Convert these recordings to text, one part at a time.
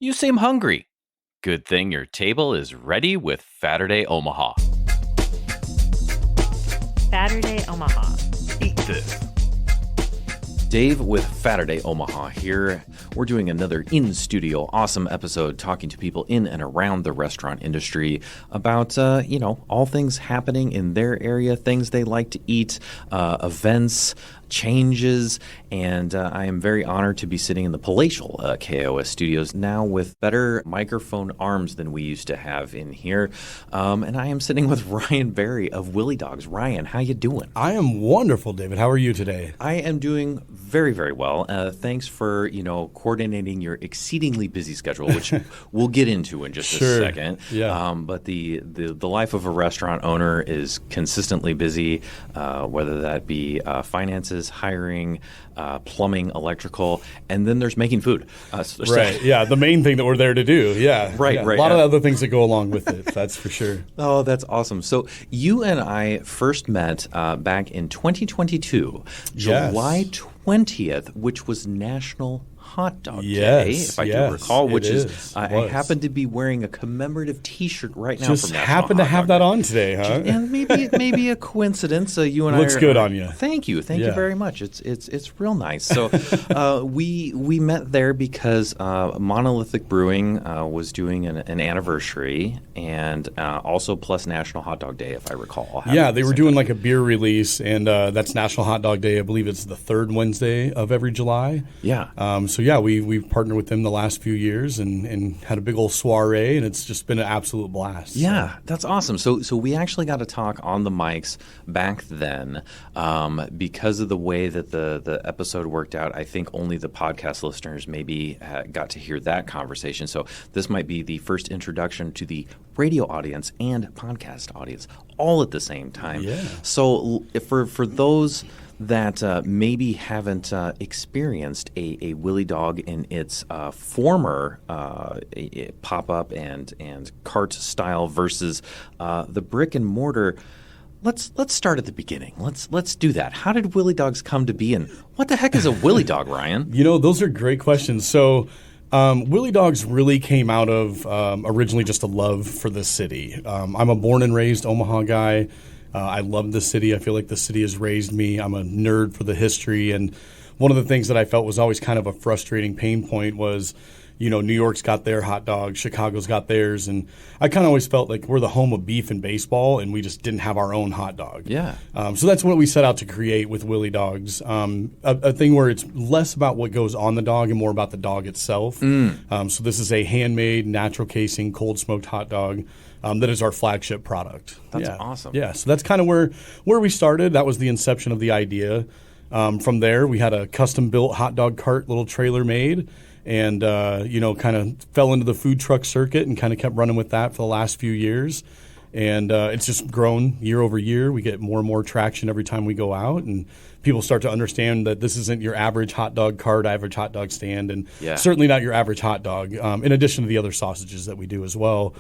You seem hungry. Good thing your table is ready with Saturday Omaha. Saturday Omaha. Eat this. Dave with Saturday Omaha here. We're doing another in-studio awesome episode talking to people in and around the restaurant industry about, all things happening in their area, things they like to eat, events, changes, and I am very honored to be sitting in the palatial KOS studios now with better microphone arms than we used to have in here. And I am sitting with Ryan Berry of Wille Dogs. Ryan, how you doing? I am wonderful, David. How are you today? I am doing very, very well. Thanks for, coordinating your exceedingly busy schedule, which we'll get into in just a second. Yeah. But the life of a restaurant owner is consistently busy, whether that be finances, hiring, plumbing, electrical, and then there's making food. Right. Yeah. The main thing that we're there to do. Yeah. Right. Yeah. Right. A lot of other things that go along with it. That's for sure. Oh, that's awesome. So you and I first met back in 2022, July 20th, which was National Hot Dog Day, if I do recall, which is I happen to be wearing a commemorative T-shirt right now. Just from National happen to Hot have Dog that on today, huh? And maybe a coincidence. You and Looks I good on you. Thank you very much. It's real nice. So we met there because Monolithic Brewing was doing an anniversary, and also plus National Hot Dog Day, if I recall. Yeah, they were doing like a beer release, and that's National Hot Dog Day. I believe it's the third Wednesday of every July. Yeah. So yeah, we've partnered with them the last few years and had a big old soiree, and it's just been an absolute blast. Yeah, that's awesome. So we actually got to talk on the mics back then because of the way that the episode worked out. I think only the podcast listeners maybe got to hear that conversation. So this might be the first introduction to the radio audience and podcast audience all at the same time. Yeah. So for those that maybe haven't experienced a Wille Dog in its former pop-up and cart style versus the brick and mortar, let's start at the beginning. Let's do that. How did Wille Dogs come to be, and what the heck is a Wille Dog, Ryan? Those are great questions. So Wille Dogs really came out of originally just a love for the city. I'm a born and raised Omaha guy. I love the city. I feel like the city has raised me. I'm a nerd for the history. And one of the things that I felt was always kind of a frustrating pain point was, New York's got their hot dogs, Chicago's got theirs. And I kind of always felt like we're the home of beef and baseball, and we just didn't have our own hot dog. Yeah. So that's what we set out to create with Wille Dogs, a thing where it's less about what goes on the dog and more about the dog itself. So this is a handmade, natural casing, cold smoked hot dog. That is our flagship product. That's awesome. Yeah, so that's kind of where we started. That was the inception of the idea. From there, we had a custom-built hot dog cart, little trailer made, and kind of fell into the food truck circuit and kind of kept running with that for the last few years. And it's just grown year over year. We get more and more traction every time we go out, and people start to understand that this isn't your average hot dog cart, average hot dog stand, and certainly not your average hot dog, in addition to the other sausages that we do as well.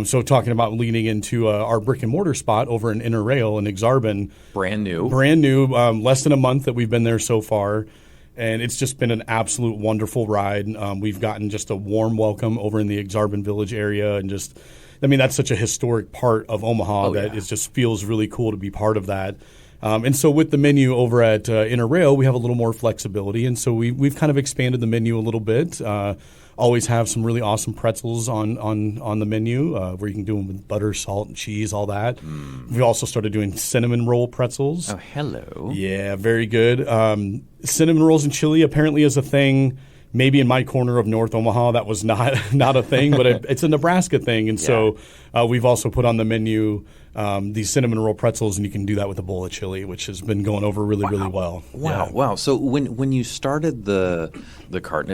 So talking about leaning into our brick and mortar spot over in Inner Rail in Exarban. Brand new, less than a month that we've been there so far. And it's just been an absolute wonderful ride. We've gotten just a warm welcome over in the Exarban Village area. And that's such a historic part of Omaha it just feels really cool to be part of that. And so with the menu over at Inner Rail, we have a little more flexibility. And so we've kind of expanded the menu a little bit. Always have some really awesome pretzels on the menu where you can do them with butter, salt, and cheese, all that. We also started doing cinnamon roll pretzels. Oh, hello. Yeah, very good. Cinnamon rolls and chili apparently is a thing. Maybe in my corner of North Omaha that was not a thing, but it's a Nebraska thing. And so we've also put on the menu these cinnamon roll pretzels, and you can do that with a bowl of chili, which has been going over really, really well. Wow. So when you started the cart,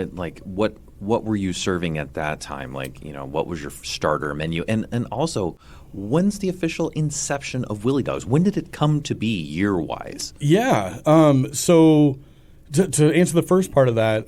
what were you serving at that time? What was your starter menu? And also, when's the official inception of Wille Dogs? When did it come to be year-wise? Yeah. So to answer the first part of that,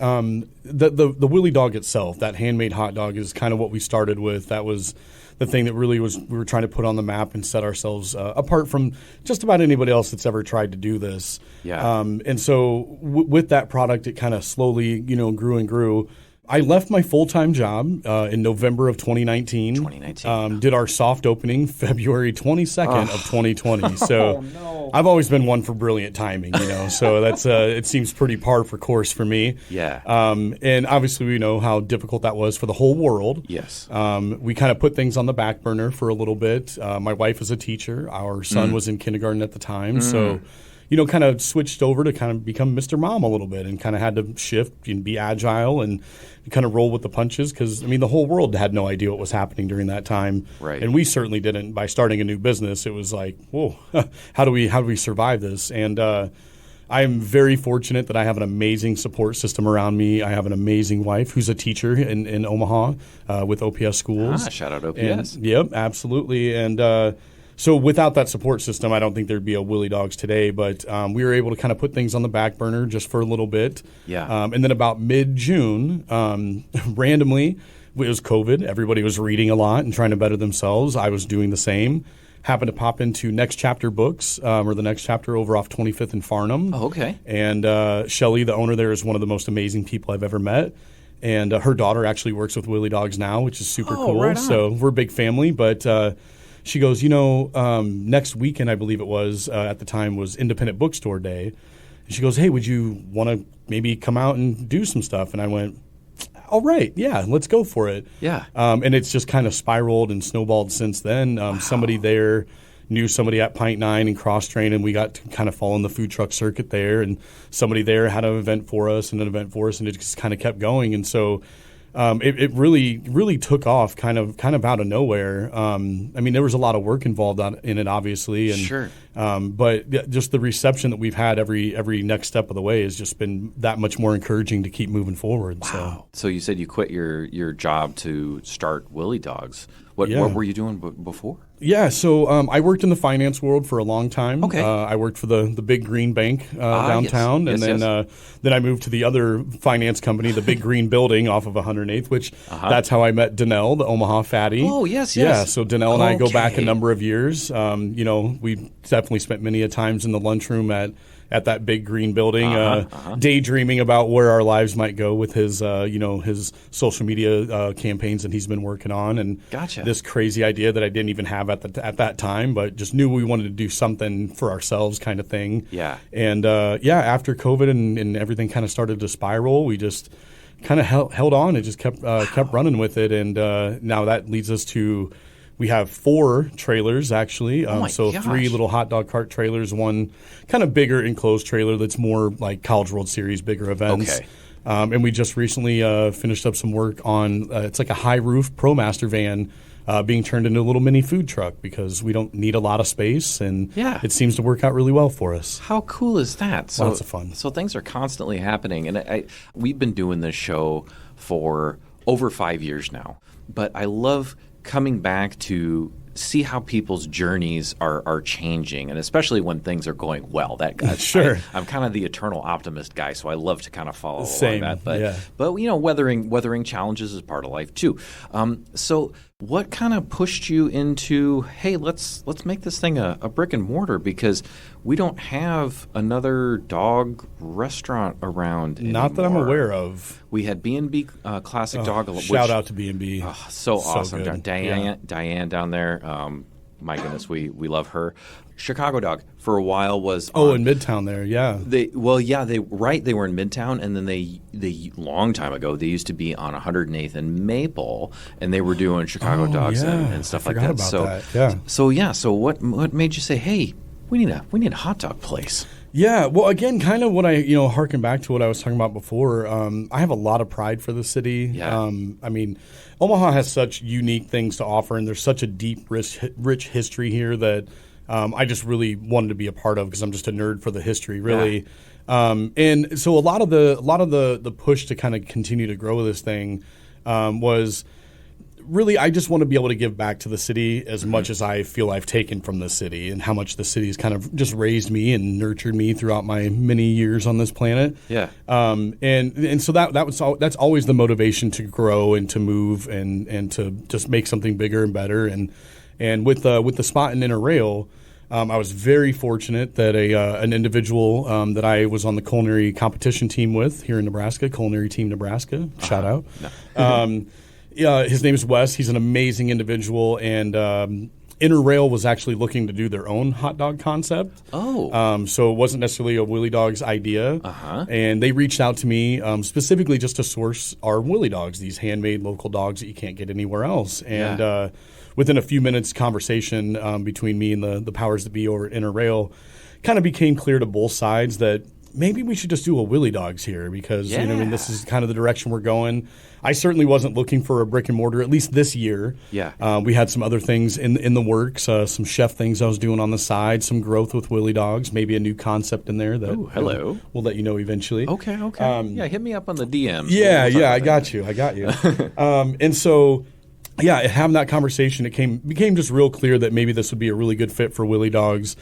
the Wille Dog itself, that handmade hot dog, is kind of what we started with. That was the thing that really we were trying to put on the map and set ourselves apart from just about anybody else that's ever tried to do this. Yeah. And so with that product, it kind of slowly, grew and grew. I left my full-time job in November of 2019. 2019. Did our soft opening February 22nd of 2020. So no. I've always been one for brilliant timing, So that's it seems pretty par for course for me. Yeah. And obviously we know how difficult that was for the whole world. Yes. We kind of put things on the back burner for a little bit. My wife is a teacher. Our son was in kindergarten at the time. So kind of switched over to kind of become Mr. Mom a little bit and kind of had to shift and be agile and kind of roll with the punches because, the whole world had no idea what was happening during that time. Right. And we certainly didn't. By starting a new business, it was like, whoa, how do we survive this? And I am very fortunate that I have an amazing support system around me. I have an amazing wife who's a teacher in Omaha with OPS schools. Shout out OPS. Yep, absolutely. And so without that support system, I don't think there'd be a Wille Dogs today. But we were able to kind of put things on the back burner just for a little bit. Yeah. And then about mid-June, randomly, it was COVID. Everybody was reading a lot and trying to better themselves. I was doing the same. Happened to pop into Next Chapter Books, or the Next Chapter over off 25th and Farnham. Oh, okay. And Shelly, the owner there, is one of the most amazing people I've ever met. And her daughter actually works with Wille Dogs now, which is super cool. Right on. So we're a big family, but she goes, next weekend, I believe it was, at the time, was Independent Bookstore Day. And she goes, hey, would you want to maybe come out and do some stuff? And I went, all right, yeah, let's go for it. Yeah. And it's just kind of spiraled and snowballed since then. Somebody there knew somebody at Pint 9 and cross-trained, and we got to kind of fall in the food truck circuit there. And somebody there had an event for us, and it just kind of kept going. And so it really took off kind of out of nowhere. There was a lot of work involved in it, obviously. And, Sure. But just the reception that we've had every next step of the way has just been that much more encouraging to keep moving forward. Wow. So you said you quit your job to start Wille Dogs. What were you doing before? Yeah, so I worked in the finance world for a long time. Okay. I worked for the big green bank downtown, yes. and Yes. then I moved to the other finance company, the big green building off of 108th, which that's how I met Danelle, the Omaha fatty. Oh, yes. Yeah, so Danelle and I go back a Okay. number of years. We definitely spent many a times in the lunchroom at that big green building, daydreaming about where our lives might go with his his social media campaigns that he's been working on, and Gotcha. this crazy idea that I didn't even have at that time, but just knew we wanted to do something for ourselves, kind of thing. Yeah. And after COVID and everything kind of started to spiral, we just kind of held on and just kept running with it, and now that leads us to. We have 4 trailers, actually. So 3 little hot dog cart trailers, one kind of bigger enclosed trailer that's more like College World Series, bigger events. Okay. And we just recently finished up some work on it's like a high roof ProMaster van being turned into a little mini food truck because we don't need a lot of space, and it seems to work out really well for us. How cool is that? Lots of fun. So things are constantly happening, and we've been doing this show for over 5 years now. But I love coming back to see how people's journeys are changing, and especially when things are going well. Sure. I'm kind of the eternal optimist guy, so I love to kind of follow Same, along that. But weathering challenges is part of life too. So what kind of pushed you into, hey, let's make this thing a brick and mortar, because we don't have another dog restaurant around anymore. Not that I'm aware of. We had B&B Classic Dog. Shout out to B&B. So awesome. good. Diane down there. My goodness, we love her. Chicago Dog for a while was in Midtown there, yeah. They were in Midtown, and then they long time ago they used to be on 108th and Maple, and they were doing Chicago Dogs and stuff like that. So what made you say, hey, we need a hot dog place? Yeah, well, again, kind of what I, harken back to what I was talking about before. I have a lot of pride for the city. Yeah. Omaha has such unique things to offer, and there's such a deep, rich history here that I just really wanted to be a part of because I'm just a nerd for the history, really. Yeah. And so a lot of the push to kind of continue to grow this thing was really, I just want to be able to give back to the city as much as I feel I've taken from the city, and how much the city has kind of just raised me and nurtured me throughout my many years on this planet. Yeah. And so that's always the motivation to grow and to move and to just make something bigger and better. And with the spot in Inner Rail, I was very fortunate that an individual that I was on the culinary competition team with here in Nebraska, Culinary Team Nebraska, shout out. No. His name is Wes. He's an amazing individual, and Interrail was actually looking to do their own hot dog concept. Oh. So it wasn't necessarily a Wille Dogs idea. And they reached out to me specifically just to source our Wille Dogs, these handmade local dogs that you can't get anywhere else. And within a few minutes conversation between me and the powers that be over at Interrail, kind of became clear to both sides that maybe we should just do a Wille Dogs here because this is kind of the direction we're going. I certainly wasn't looking for a brick and mortar, at least this year. Yeah. We had some other things in the works, some chef things I was doing on the side, some growth with Wille Dogs, maybe a new concept in there that we'll let you know eventually. Okay. Hit me up on the DMs. I got you. And so having that conversation, it became just real clear that maybe this would be a really good fit for Wille Dogs.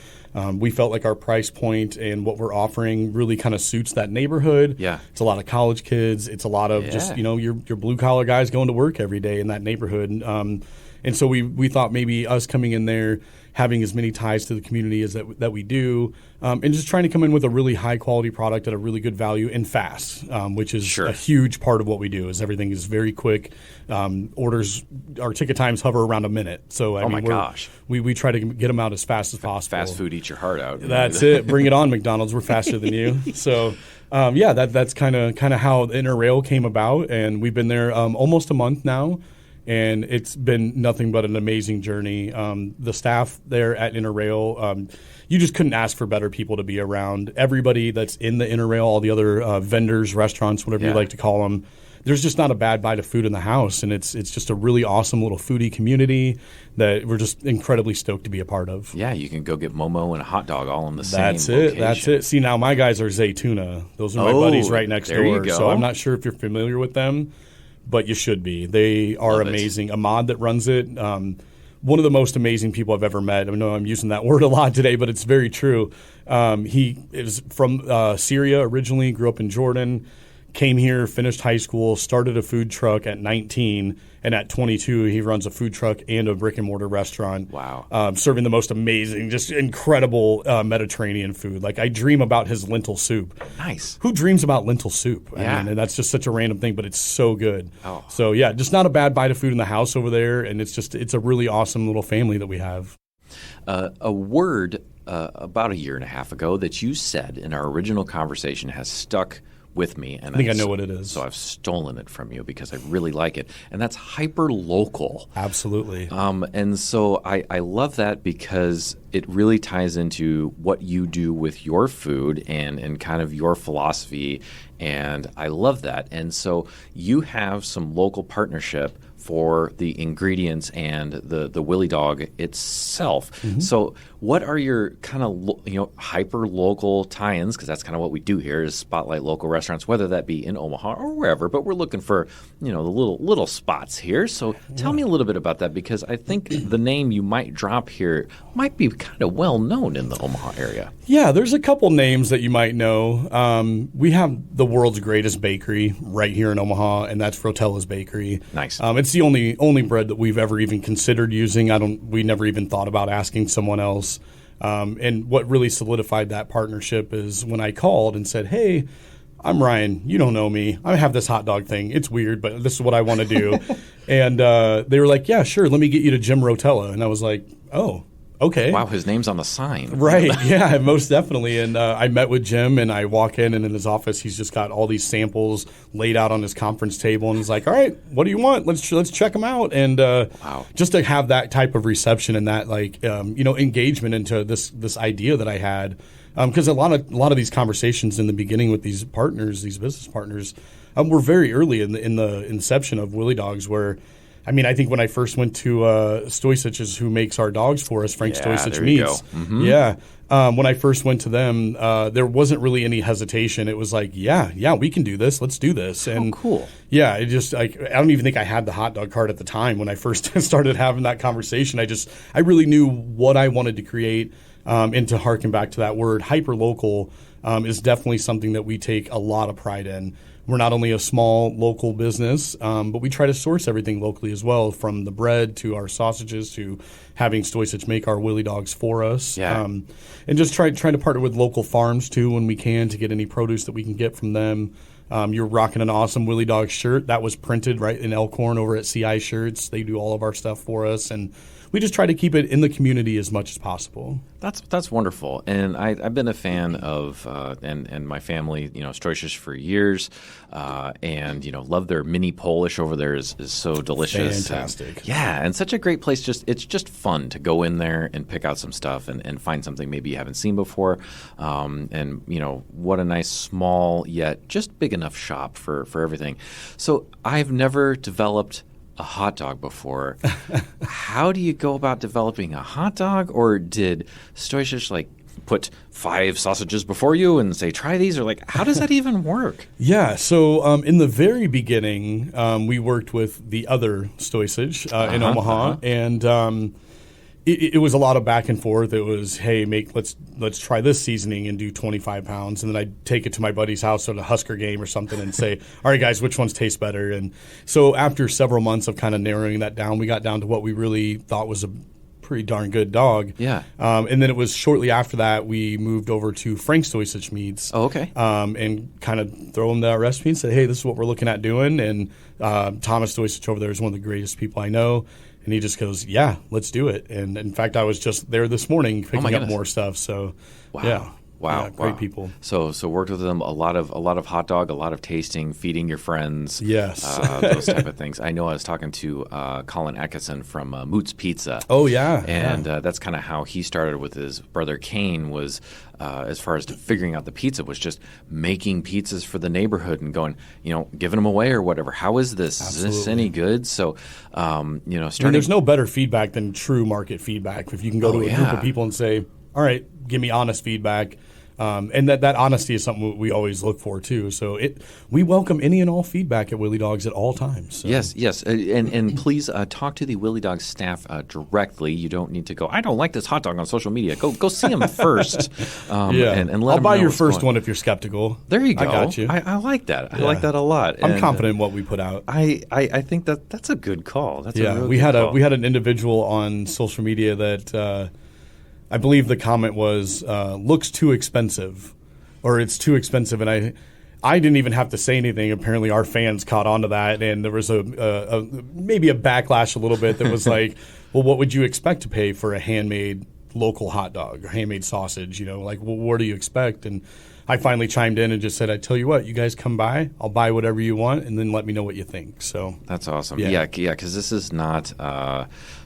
We felt like our price point and what we're offering really kind of suits that neighborhood. Yeah. It's a lot of college kids. It's a lot of just, your blue-collar guys going to work every day in that neighborhood. And so we thought maybe us coming in there, having as many ties to the community as that we do, and just trying to come in with a really high-quality product at a really good value and fast, which is a huge part of what we do is everything is very quick. Orders, our ticket times hover around a minute. So, I mean, gosh. We try to get them out as fast as possible. Fast food eats your heart out. That's it. Bring it on, McDonald's. We're faster than you. So, that's kind of how Interrail came about, and we've been there almost a month now. And it's been nothing but an amazing journey. The staff there at Interrail, you just couldn't ask for better people to be around. Everybody that's in the Interrail, all the other vendors, restaurants, whatever you like to call them, there's just not a bad bite of food in the house. And it's just a really awesome little foodie community that we're just incredibly stoked to be a part of. Yeah, you can go get Momo and a hot dog all in the same location. That's it. See, now my guys are Zaytuna. Those are my buddies right next door. You go. So I'm not sure if you're familiar with them, but you should be. They are amazing. Ahmad that runs it, one of the most amazing people I've ever met. I know I'm using that word a lot today, but it's very true. He is from Syria originally, grew up in Jordan, came here, finished high school, started a food truck at 19, and at 22 he runs a food truck and a brick and mortar restaurant. Wow. Serving the most amazing, just incredible Mediterranean food. Like I dream about his lentil soup. Nice. Who dreams about lentil soup? Yeah. I mean, and that's just such a random thing, but it's so good. Oh. So just not a bad bite of food in the house over there, and it's a really awesome little family that we have. A word about a year and a half ago that you said in our original conversation has stuck with me, and I think I know what it is. So I've stolen it from you because I really like it, and that's hyperlocal. Absolutely. And so I love that because it really ties into what you do with your food and kind of your philosophy, and I love that. And so you have some local partnership for the ingredients and the Wille Dog itself. Mm-hmm. So what are your kind of hyper local tie-ins, because that's kind of what we do here is spotlight local restaurants, whether that be in Omaha or wherever, but we're looking for the little spots here. So tell me a little bit about that, because I think the name you might drop here might be kind of well known in the Omaha area. Yeah, there's a couple names that you might know. We have the world's greatest bakery right here in Omaha, and that's Frotella's Bakery. Nice. It's the only bread that we've ever even considered using. We never even thought about asking someone else. And what really solidified that partnership is when I called and said, "Hey, I'm Ryan. You don't know me. I have this hot dog thing. It's weird, but this is what I want to do." And they were like, "Yeah, sure. Let me get you to Jim Rotella." And I was like, "Oh, okay." Wow, his name's on the sign. Right. Yeah, most definitely. And I met with Jim, and I walk in, and in his office, he's just got all these samples laid out on his conference table, and he's like, "All right, what do you want? Let's check them out." And wow. Just to have that type of reception and that engagement into this idea that I had, because a lot of these conversations in the beginning with these partners, these business partners, were very early in the inception of Wille Dogs, where I think when I first went to Stoysich's, who makes our dogs for us, Frank Stoysich Meats. Mm-hmm. Yeah. When I first went to them, there wasn't really any hesitation. It was like, yeah, we can do this. Let's do this. And cool. Yeah, it just I don't even think I had the hot dog cart at the time when I first started having that conversation. I really knew what I wanted to create, and to harken back to that word, hyperlocal, is definitely something that we take a lot of pride in. we're not only a small local business, but we try to source everything locally as well, from the bread to our sausages to having Stoysich make our Wille Dogs for us. Yeah. And just trying to partner with local farms too when we can to get any produce that we can get from them. You're rocking an awesome Wille Dogs shirt that was printed right in Elkhorn over at CI Shirts. They do all of our stuff for us, and we just try to keep it in the community as much as possible. That's wonderful, and I've been a fan of and my family, Stoysich for years, and love their mini Polish over there is so delicious. Fantastic. Yeah, and such a great place. It's just fun to go in there and pick out some stuff and find something maybe you haven't seen before, and what a nice small yet just big enough shop for everything. So I've never developed a hot dog before. How do you go about developing a hot dog? Or did Stoysich put 5 sausages before you and say, try these? Or how does that even work? Yeah, so in the very beginning, we worked with the other Stoysich in Omaha, and it was a lot of back and forth. It was, hey, let's try this seasoning and do 25 pounds. And then I'd take it to my buddy's house at a Husker game or something and say, all right, guys, which ones taste better? And so after several months of kind of narrowing that down, we got down to what we really thought was a pretty darn good dog. Yeah. And then it was shortly after that we moved over to Frank Stoysich Meats. Oh, okay. And kind of throw him that recipe and say, hey, this is what we're looking at doing. And Thomas Stoysich over there is one of the greatest people I know. And he just goes, yeah, let's do it. And in fact, I was just there this morning picking up more stuff. So, wow. Yeah. Wow, yeah, great people. So worked with them a lot of hot dog, a lot of tasting, feeding your friends. Yes, those type of things. I know I was talking to Colin Atkinson from Moot's Pizza. Oh yeah, and that's kind of how he started with his brother Kane. Was as far as figuring out the pizza was just making pizzas for the neighborhood and going, giving them away or whatever. How is this? Absolutely. Is this any good? So, starting. There's no better feedback than true market feedback. If you can go to a group of people and say, all right, give me honest feedback. And that honesty is something we always look for too. So we welcome any and all feedback at WillieDogs at all times. So. Yes, and please talk to the WillieDogs staff directly. You don't need to go, I don't like this hot dog on social media. Go see them first. And let I'll them buy know your what's first going. one if you're skeptical. There you go. I got you. I like that. I like that a lot. I'm confident in what we put out. I think that's a good call. That's a real we good had call. We had an individual on social media that I believe the comment was looks too expensive, or it's too expensive, and I didn't even have to say anything. Apparently, our fans caught on to that, and there was a maybe a backlash a little bit that was like, well, what would you expect to pay for a handmade local hot dog or handmade sausage? Well, what do you expect? And I finally chimed in and just said, I tell you what, you guys come by, I'll buy whatever you want, and then let me know what you think. So that's awesome. Yeah, because this is not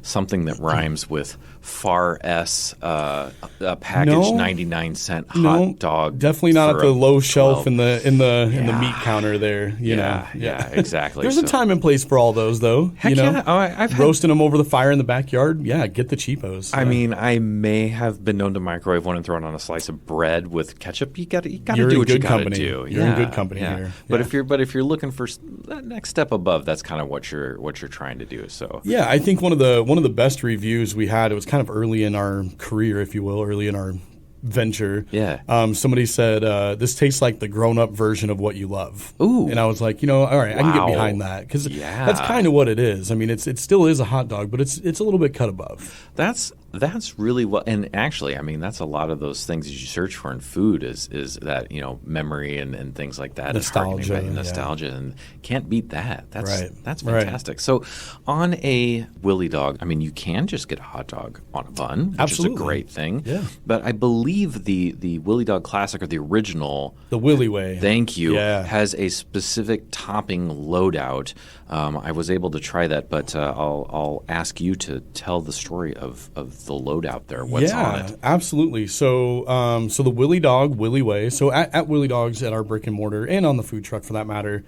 something that rhymes with far S, a packaged 99-cent hot dog. Definitely not at the low shelf in the meat counter there. Yeah, exactly. There's a time and place for all those, though. Heck yeah. Oh, I've roasting them over the fire in the backyard. Yeah, get the cheapos. I mean, I may have been known to microwave one and throw it on a slice of bread with ketchup. You got to do what you got to do. You're in good company here. But if you're looking for that next step above, that's kind of what you're trying to do. So yeah, I think one of the best reviews we had, it was kind of early in our career, if you will, early in our venture. Yeah. Somebody said, this tastes like the grown-up version of what you love. Ooh. And I was like, all right, I can get behind that. Because that's kind of what it is. I mean, it still is a hot dog, but it's a little bit cut above. That's really what, and actually, I mean, that's a lot of those things that you search for in food is that, memory and things like that. Nostalgia. And can't beat that. That's fantastic. Right. So on a Wille Dog, I mean, you can just get a hot dog on a bun, which is a great thing. Yeah. But I believe the Wille Dog Classic, or the original, the Willie way. Thank you. Yeah. Has a specific topping loadout. I was able to try that, but I'll ask you to tell the story of the loadout there. What's on it? Absolutely. So the Wille Dog, Willie way. So at WillieDogs, at our brick and mortar, and on the food truck for that matter,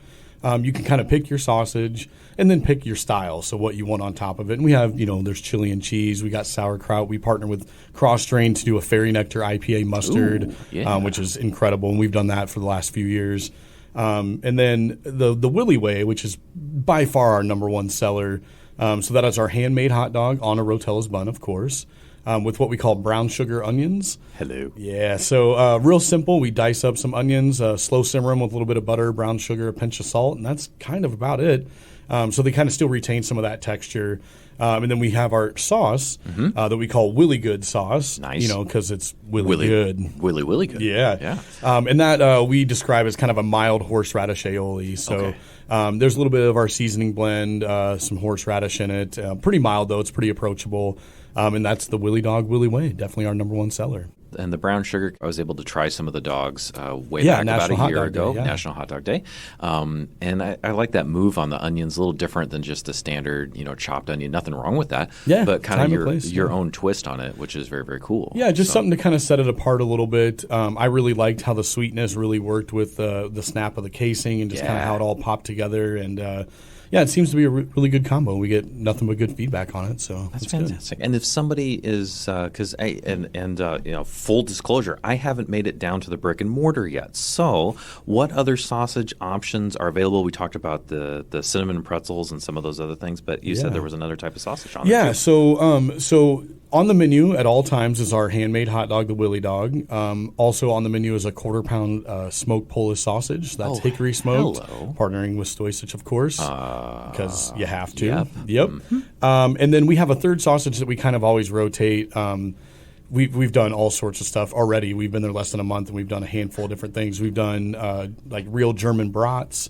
you can kind of pick your sausage and then pick your style, so what you want on top of it. And we have, there's chili and cheese. We got sauerkraut. We partner with Cross Strain to do a Fairy Nectar IPA mustard, which is incredible, and we've done that for the last few years. And then the Willie way, which is by far our number one seller. So that is our handmade hot dog on a Rotella's bun, of course. with what we call brown sugar onions. Hello. Yeah, so real simple. We dice up some onions, slow simmer them with a little bit of butter, brown sugar, a pinch of salt, and that's kind of about it. So they kind of still retain some of that texture. And then we have our sauce that we call Willie Good sauce. Nice. Because it's Willie Good. Willie Good. Yeah. And that we describe as kind of a mild horseradish aioli. So there's a little bit of our seasoning blend, some horseradish in it. Pretty mild, though. It's pretty approachable. And that's the Wille Dog Willie Way. Definitely our number one seller. And the brown sugar, I was able to try some of the dogs way back about a year ago, National Hot Dog Day. And I like that move on the onions, a little different than just the standard, chopped onion. Nothing wrong with that. Yeah, but kind of your own twist on it, which is very, very cool. Yeah, just something to kind of set it apart a little bit. I really liked how the sweetness really worked with the snap of the casing and just kind of how it all popped together. And it seems to be a really good combo. We get nothing but good feedback on it, so that's fantastic. Good. And if somebody is, full disclosure, I haven't made it down to the brick and mortar yet. So, what other sausage options are available? We talked about the cinnamon pretzels and some of those other things, but you said there was another type of sausage on there. Yeah, so on the menu at all times is our handmade hot dog, the Wille Dog. Also on the menu is a quarter-pound smoked Polish sausage. That's hickory smoked, partnering with Stoysich, of course, because you have to. Yep. Mm-hmm. And then we have a third sausage that we kind of always rotate. We've done all sorts of stuff already. We've been there less than a month, and we've done a handful of different things. We've done like real German brats.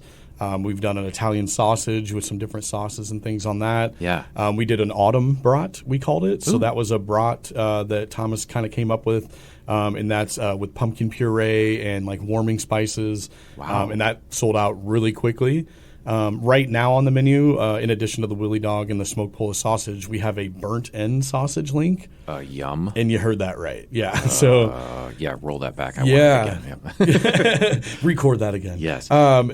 We've done an Italian sausage with some different sauces and things on that. Yeah. We did an autumn brat, we called it. So that was a brat that Thomas kind of came up with, and that's with pumpkin puree and like warming spices. Wow. And that sold out really quickly. Right now on the menu, in addition to the Wille Dog and the smoked Polish sausage, we have a burnt end sausage link. Yum. And you heard that right. Yeah. Roll that back. I want it again. Record that again. Yes.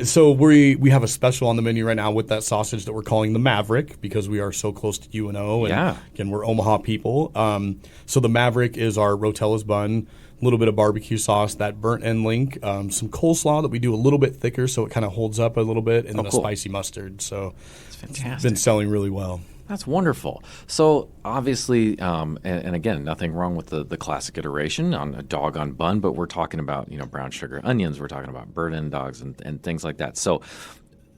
So we have a special on the menu right now with that sausage that we're calling the Maverick because we are so close to UNO. And again, we're Omaha people. So the Maverick is our Rotella's bun. A little bit of barbecue sauce, that burnt end link, some coleslaw that we do a little bit thicker so it kind of holds up a little bit, and then a spicy mustard. So it's fantastic. It's been selling really well. That's wonderful. So obviously, and again, nothing wrong with the classic iteration on a dog on bun, but we're talking about brown sugar onions, we're talking about burnt end dogs and things like that. So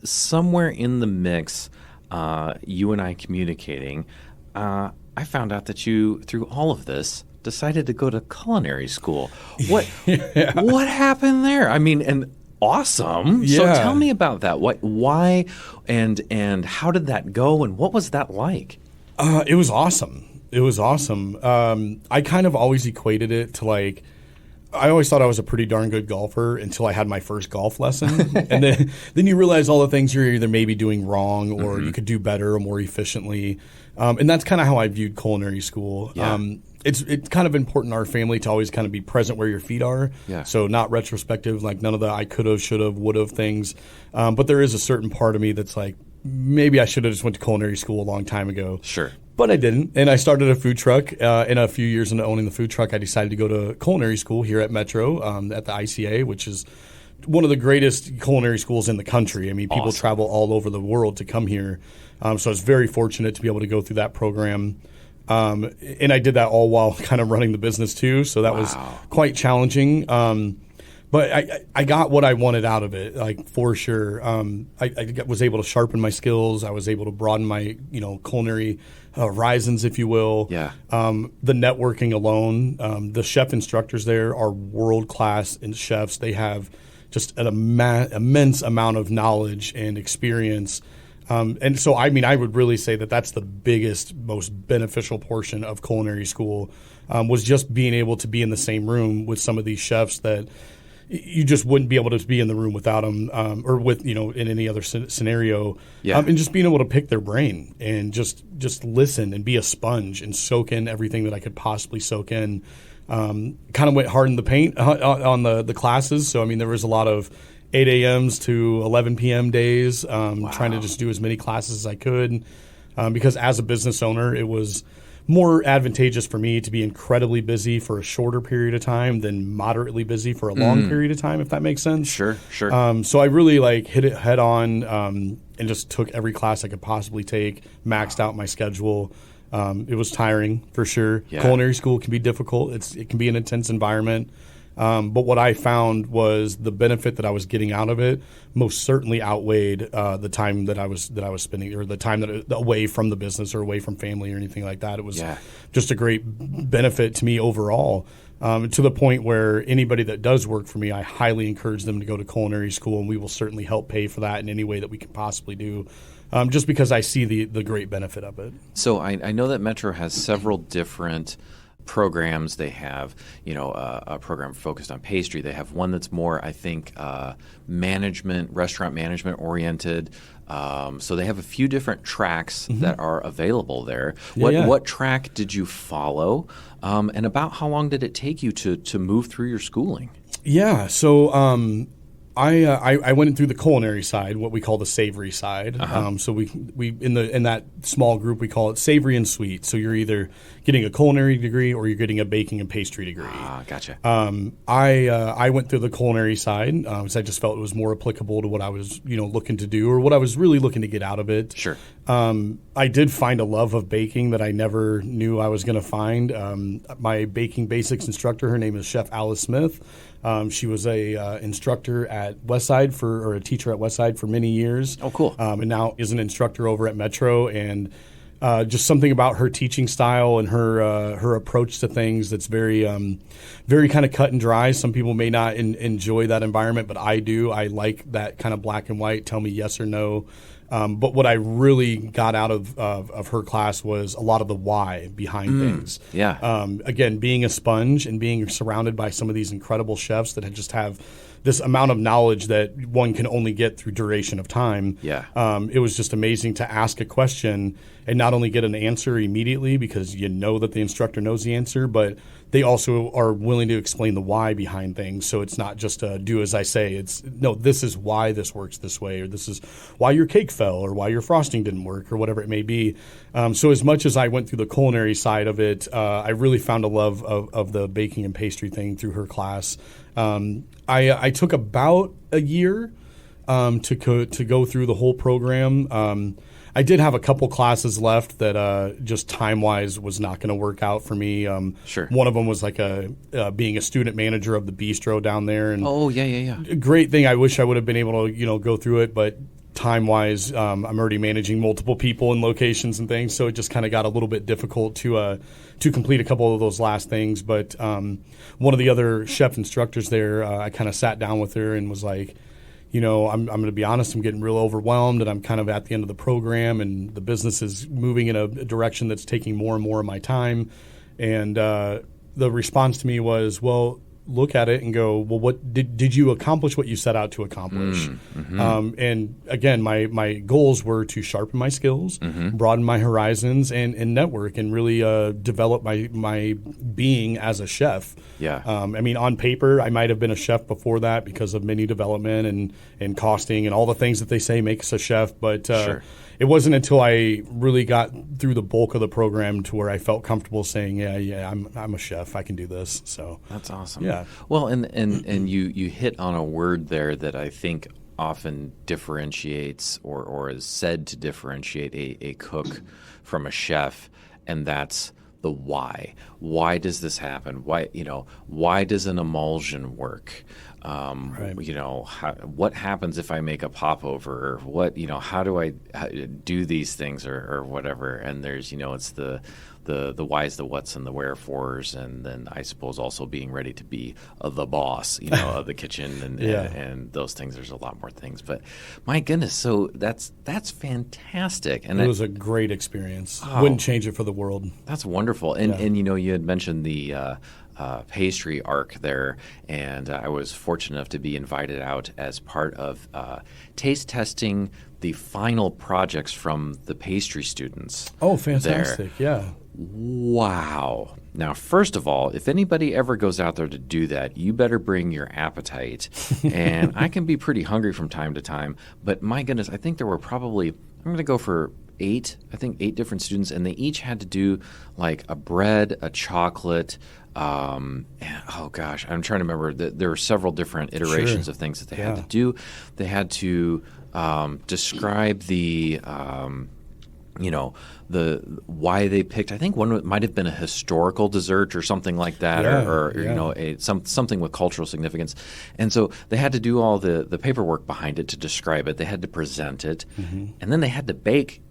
somewhere in the mix, you and I communicating, I found out that you, through all of this, decided to go to culinary school. What happened there? I mean, and awesome. Yeah. So tell me about that. Why and how did that go, and what was that like? It was awesome. I kind of always equated it to I always thought I was a pretty darn good golfer until I had my first golf lesson. And then you realize all the things you're either maybe doing wrong or you could do better or more efficiently. And that's kind of how I viewed culinary school. Yeah. It's kind of important in our family to always kind of be present where your feet are. Yeah. So not retrospective, like none of the I could have, should have, would have things. But there is a certain part of me that's like, maybe I should have just went to culinary school a long time ago. Sure. But I didn't. And I started a food truck. In a few years into owning the food truck, I decided to go to culinary school here at Metro at the ICA, which is one of the greatest culinary schools in the country. I mean, people travel all over the world to come here. So I was very fortunate to be able to go through that program. And I did that all while kind of running the business too. So that was quite challenging. But I got what I wanted out of it, for sure. I was able to sharpen my skills. I was able to broaden my, culinary horizons, if you will. Yeah. The networking alone, the chef instructors there are world-class chefs. They have just an immense amount of knowledge and experience. And so, I would really say that that's the biggest, most beneficial portion of culinary school was just being able to be in the same room with some of these chefs that you just wouldn't be able to be in the room without them or with, in any other scenario. Yeah. And just being able to pick their brain and just listen and be a sponge and soak in everything that I could possibly soak in. Kind of went hard in the paint on the classes. So, there was a lot of 8 a.m.s to 11 p.m. days, trying to just do as many classes as I could. Because as a business owner, it was more advantageous for me to be incredibly busy for a shorter period of time than moderately busy for a long period of time, if that makes sense. Sure. So I really hit it head on and just took every class I could possibly take, maxed out my schedule. It was tiring for sure. Yeah. Culinary school can be difficult. It can be an intense environment. But what I found was the benefit that I was getting out of it most certainly outweighed the time that I was spending, or the time that away from the business or away from family or anything like that. It was just a great benefit to me overall. To the point where anybody that does work for me, I highly encourage them to go to culinary school, and we will certainly help pay for that in any way that we can possibly do, just because I see the great benefit of it. So I know that Metro has several different programs. They have, a program focused on pastry. They have one that's more, I think, restaurant management oriented. So they have a few different tracks that are available there. What track did you follow? And about how long did it take you to move through your schooling? Yeah. So I went through the culinary side, what we call the savory side. So we in that small group we call it savory and sweet. So you're either getting a culinary degree or you're getting a baking and pastry degree. Gotcha. I went through the culinary side because I just felt it was more applicable to what I was looking to do, or what I was really looking to get out of it. Sure. I did find a love of baking that I never knew I was going to find. My baking basics instructor, her name is Chef Alice Smith. She was a instructor at Westside or a teacher at Westside for many years. Oh, cool. And now is an instructor over at Metro. And just something about her teaching style and her approach to things that's very very kind of cut and dry. Some people may not enjoy that environment, but I do. I like that kind of black and white, tell me yes or no. But what I really got out of her class was a lot of the why behind things. Yeah. Again, being a sponge and being surrounded by some of these incredible chefs that just have this amount of knowledge that one can only get through duration of time. Yeah. It was just amazing to ask a question and not only get an answer immediately because you know that the instructor knows the answer, but they also are willing to explain the why behind things. So it's not just a do as I say. It's no, this is why this works this way, or this is why your cake fell, or why your frosting didn't work, or whatever it may be. So as much as I went through the culinary side of it, I really found a love of the baking and pastry thing through her class. I took about a year to go through the whole program. I did have a couple classes left that just time-wise was not going to work out for me. Sure. One of them was like being a student manager of the bistro down there. And yeah. Great thing. I wish I would have been able to go through it, but time-wise, I'm already managing multiple people and locations and things, so it just kind of got a little bit difficult to complete a couple of those last things. But one of the other chef instructors there, I kind of sat down with her and was like, I'm going to be honest, I'm getting real overwhelmed, and I'm kind of at the end of the program, and the business is moving in a direction that's taking more and more of my time. And the response to me was, well, look at it and go, well, what did you accomplish what you set out to accomplish? And again, my goals were to sharpen my skills, broaden my horizons, and network, and really develop my being as a chef. Yeah. On paper, I might have been a chef before that because of menu development and costing and all the things that they say make us a chef. But Sure. It wasn't until I really got through the bulk of the program to where I felt comfortable saying, yeah, I'm a chef. I can do this. So That's awesome. Yeah. Well, and you hit on a word there that I think often differentiates or is said to differentiate a cook from a chef, and that's the why. Why does this happen? Why does an emulsion work? Right. What happens if I make a popover? How do I do these things or whatever? And there's, it's the whys, the whats, and the wherefores, and then I suppose also being ready to be the boss, of the kitchen and those things. There's a lot more things, but my goodness, so that's fantastic. And it was a great experience. Oh. Wouldn't change it for the world. That's wonderful. And you had mentioned the pastry arc there, and I was fortunate enough to be invited out as part of taste testing the final projects from the pastry students. Oh, fantastic. There. Yeah. Wow. Now, first of all, if anybody ever goes out there to do that, you better bring your appetite. And I can be pretty hungry from time to time, but my goodness, I think there were probably, I'm going to go for 8 different students, and they each had to do like a bread, a chocolate, and, oh gosh, I'm trying to remember that there were several different iterations of things that they had to do. They had to describe the the why they picked. I think one might have been a historical dessert or something like that, or something with cultural significance. And so they had to do all the paperwork behind it to describe it. They had to present it, and then they had to bake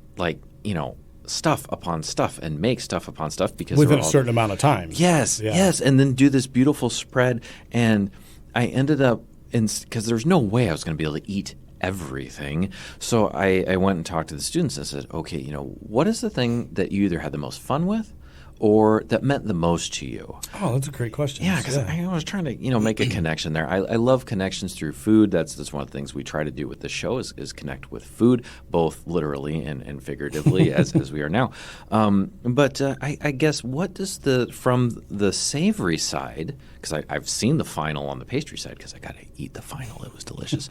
stuff upon stuff and make stuff upon stuff because within a certain amount of time. Yes, and then do this beautiful spread. And I ended up because there's no way I was going to be able to eat everything. So I went and talked to the students and said, okay, what is the thing that you either had the most fun with or that meant the most to you? Oh, that's a great question. Yeah, because I was trying to make a connection there. I love connections through food. That's one of the things we try to do with the show is connect with food, both literally and figuratively as we are now. But I guess what does from the savory side, because I've seen the final on the pastry side because I got to eat the final. It was delicious.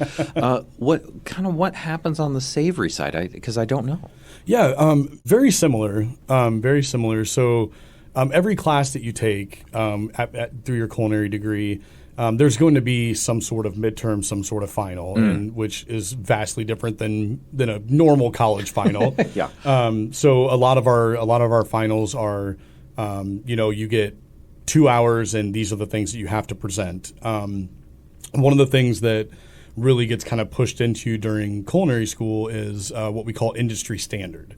What happens on the savory side? Because I don't know. Yeah, very similar. Very similar. So every class that you take through your culinary degree, there's going to be some sort of midterm, some sort of final, which is vastly different than a normal college final. Yeah. So a lot of our finals are, you get 2 hours, and these are the things that you have to present. One of the things that really gets kind of pushed into during culinary school is what we call industry standard,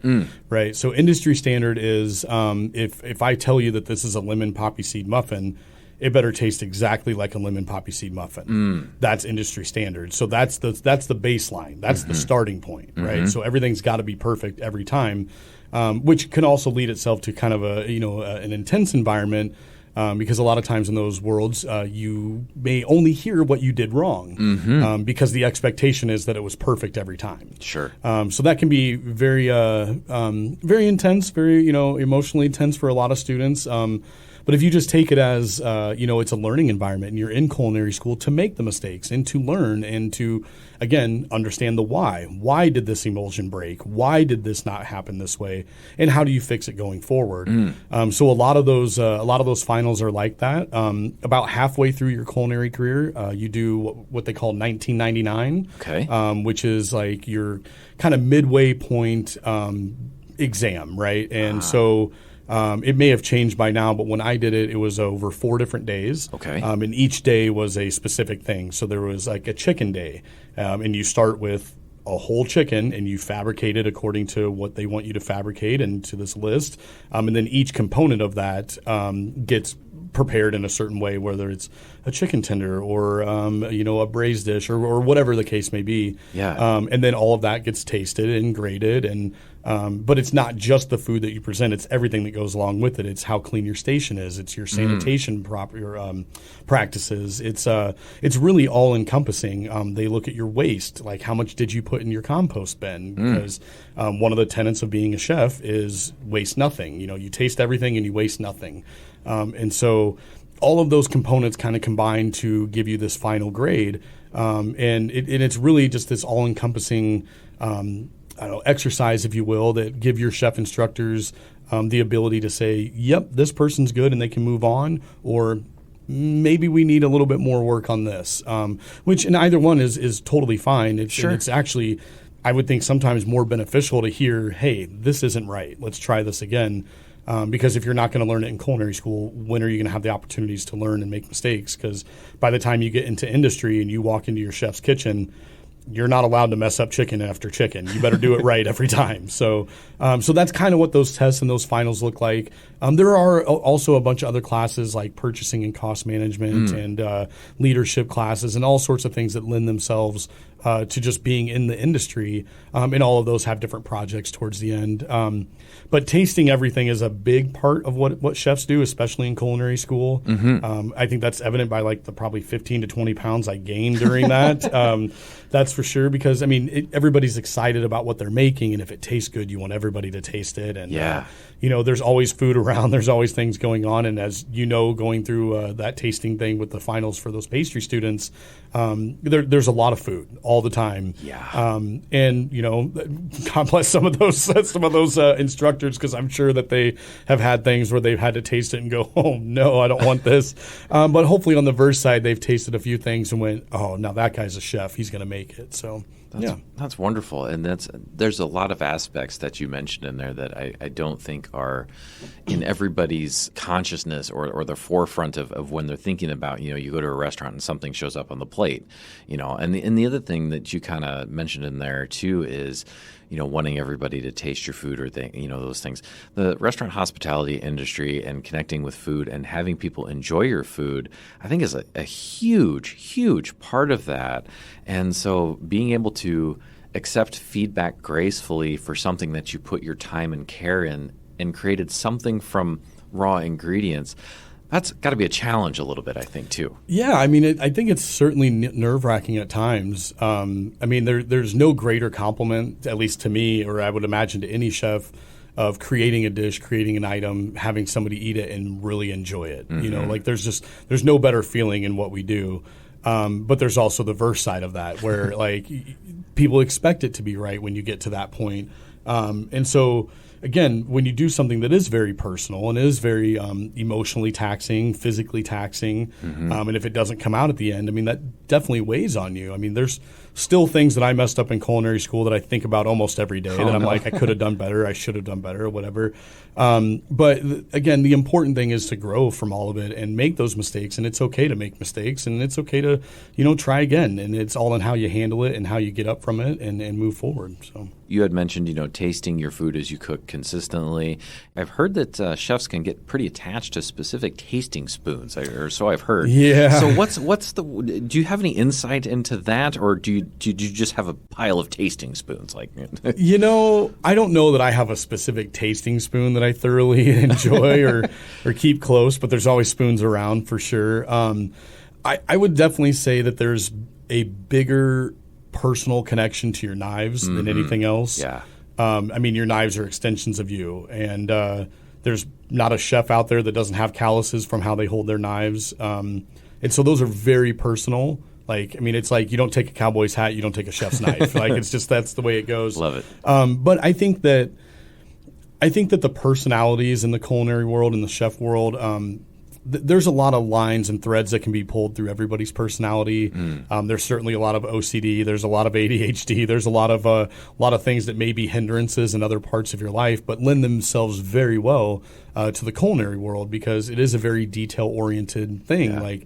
right? So industry standard is if I tell you that this is a lemon poppy seed muffin, it better taste exactly like a lemon poppy seed muffin. That's industry standard. So that's the baseline. That's the starting point, right? So everything's got to be perfect every time, which can also lead itself to kind of an intense environment. Because a lot of times in those worlds, you may only hear what you did wrong because the expectation is that it was perfect every time. Sure. So that can be very intense, very emotionally intense for a lot of students. But if you just take it as it's a learning environment, and you're in culinary school to make the mistakes and to learn and to again understand the why. Why did this emulsion break? Why did this not happen this way? And how do you fix it going forward? So a lot of those finals are like that. About halfway through your culinary career, you do what they call 1999, which is like your kind of midway point exam, right? And so. It may have changed by now, but when I did it, it was over 4 different days. Okay. And each day was a specific thing. So there was like a chicken day, and you start with a whole chicken and you fabricate it according to what they want you to fabricate and to this list. And then each component of that gets prepared in a certain way, whether it's a chicken tender or a braised dish or whatever the case may be. Yeah. And then all of that gets tasted and graded, and but it's not just the food that you present; it's everything that goes along with it. It's how clean your station is. It's your sanitation practices. It's really all encompassing. They look at your waste, like how much did you put in your compost bin? Because one of the tenets of being a chef is waste nothing. You taste everything and you waste nothing. And so all of those components kind of combine to give you this final grade. And it's really just this all-encompassing exercise, if you will, that give your chef instructors the ability to say, yep, this person's good and they can move on, or maybe we need a little bit more work on this, which in either one is totally fine. It's actually, I would think, sometimes more beneficial to hear, hey, this isn't right. Let's try this again. Because if you're not going to learn it in culinary school, when are you going to have the opportunities to learn and make mistakes? Because by the time you get into industry and you walk into your chef's kitchen, you're not allowed to mess up chicken after chicken. You better do it right every time. So that's kind of what those tests and those finals look like. There are also a bunch of other classes like purchasing and cost management and leadership classes and all sorts of things that lend themselves to just being in the industry. And all of those have different projects towards the end. But tasting everything is a big part of what chefs do, especially in culinary school. I think that's evident by like the probably 15 to 20 pounds I gained during that. That's for sure, because everybody's excited about what they're making, and if it tastes good, you want everybody to taste it. And there's always food around, there's always things going on, and as going through that tasting thing with the finals for those pastry students, there's a lot of food all the time. And God bless some of those instructors, because I'm sure that they have had things where they've had to taste it and go, oh no, I don't want this. But hopefully on the verse side, they've tasted a few things and went, oh, now that guy's a chef, he's going to make it. So That's wonderful. And there's a lot of aspects that you mentioned in there that I don't think are in everybody's consciousness or the forefront of when they're thinking about, you go to a restaurant and something shows up on the plate, and the other thing that you kind of mentioned in there too is, wanting everybody to taste your food or those things. The restaurant hospitality industry and connecting with food and having people enjoy your food, I think is a huge, huge part of that. And so being able to accept feedback gracefully for something that you put your time and care in and created something from raw ingredients, that's got to be a challenge a little bit, I think, too. Yeah, I think it's certainly nerve-wracking at times. There's no greater compliment, at least to me, or I would imagine to any chef, of creating a dish, creating an item, having somebody eat it and really enjoy it. Mm-hmm. There's no better feeling in what we do. But there's also the verse side of that, where people expect it to be right when you get to that point. And so, again, when you do something that is very personal and is very emotionally taxing, physically taxing, mm-hmm. And if it doesn't come out at the end, that definitely weighs on you. There's still things that I messed up in culinary school that I think about almost every day I could have done better, I should have done better, or whatever. But again, the important thing is to grow from all of it and make those mistakes. And it's okay to make mistakes, and it's okay to, try again. And it's all in how you handle it and how you get up from it and move forward. So you had mentioned, tasting your food as you cook consistently. I've heard that chefs can get pretty attached to specific tasting spoons, or so I've heard. Yeah. So do you have any insight into that, or do you just have a pile of tasting spoons? I don't know that I have a specific tasting spoon that I thoroughly enjoy or keep close, but there's always spoons around for sure. I would definitely say that there's a bigger personal connection to your knives mm-hmm. than anything else. Yeah. Your knives are extensions of you, and there's not a chef out there that doesn't have calluses from how they hold their knives. And so those are very personal. It's like you don't take a cowboy's hat, you don't take a chef's knife. It's just that's the way it goes. Love it. But I think that the personalities in the culinary world and the chef world, there's a lot of lines and threads that can be pulled through everybody's personality. There's certainly a lot of OCD. There's a lot of ADHD. There's a lot of things that may be hindrances in other parts of your life, but lend themselves very well to the culinary world because it is a very detail-oriented thing. Yeah.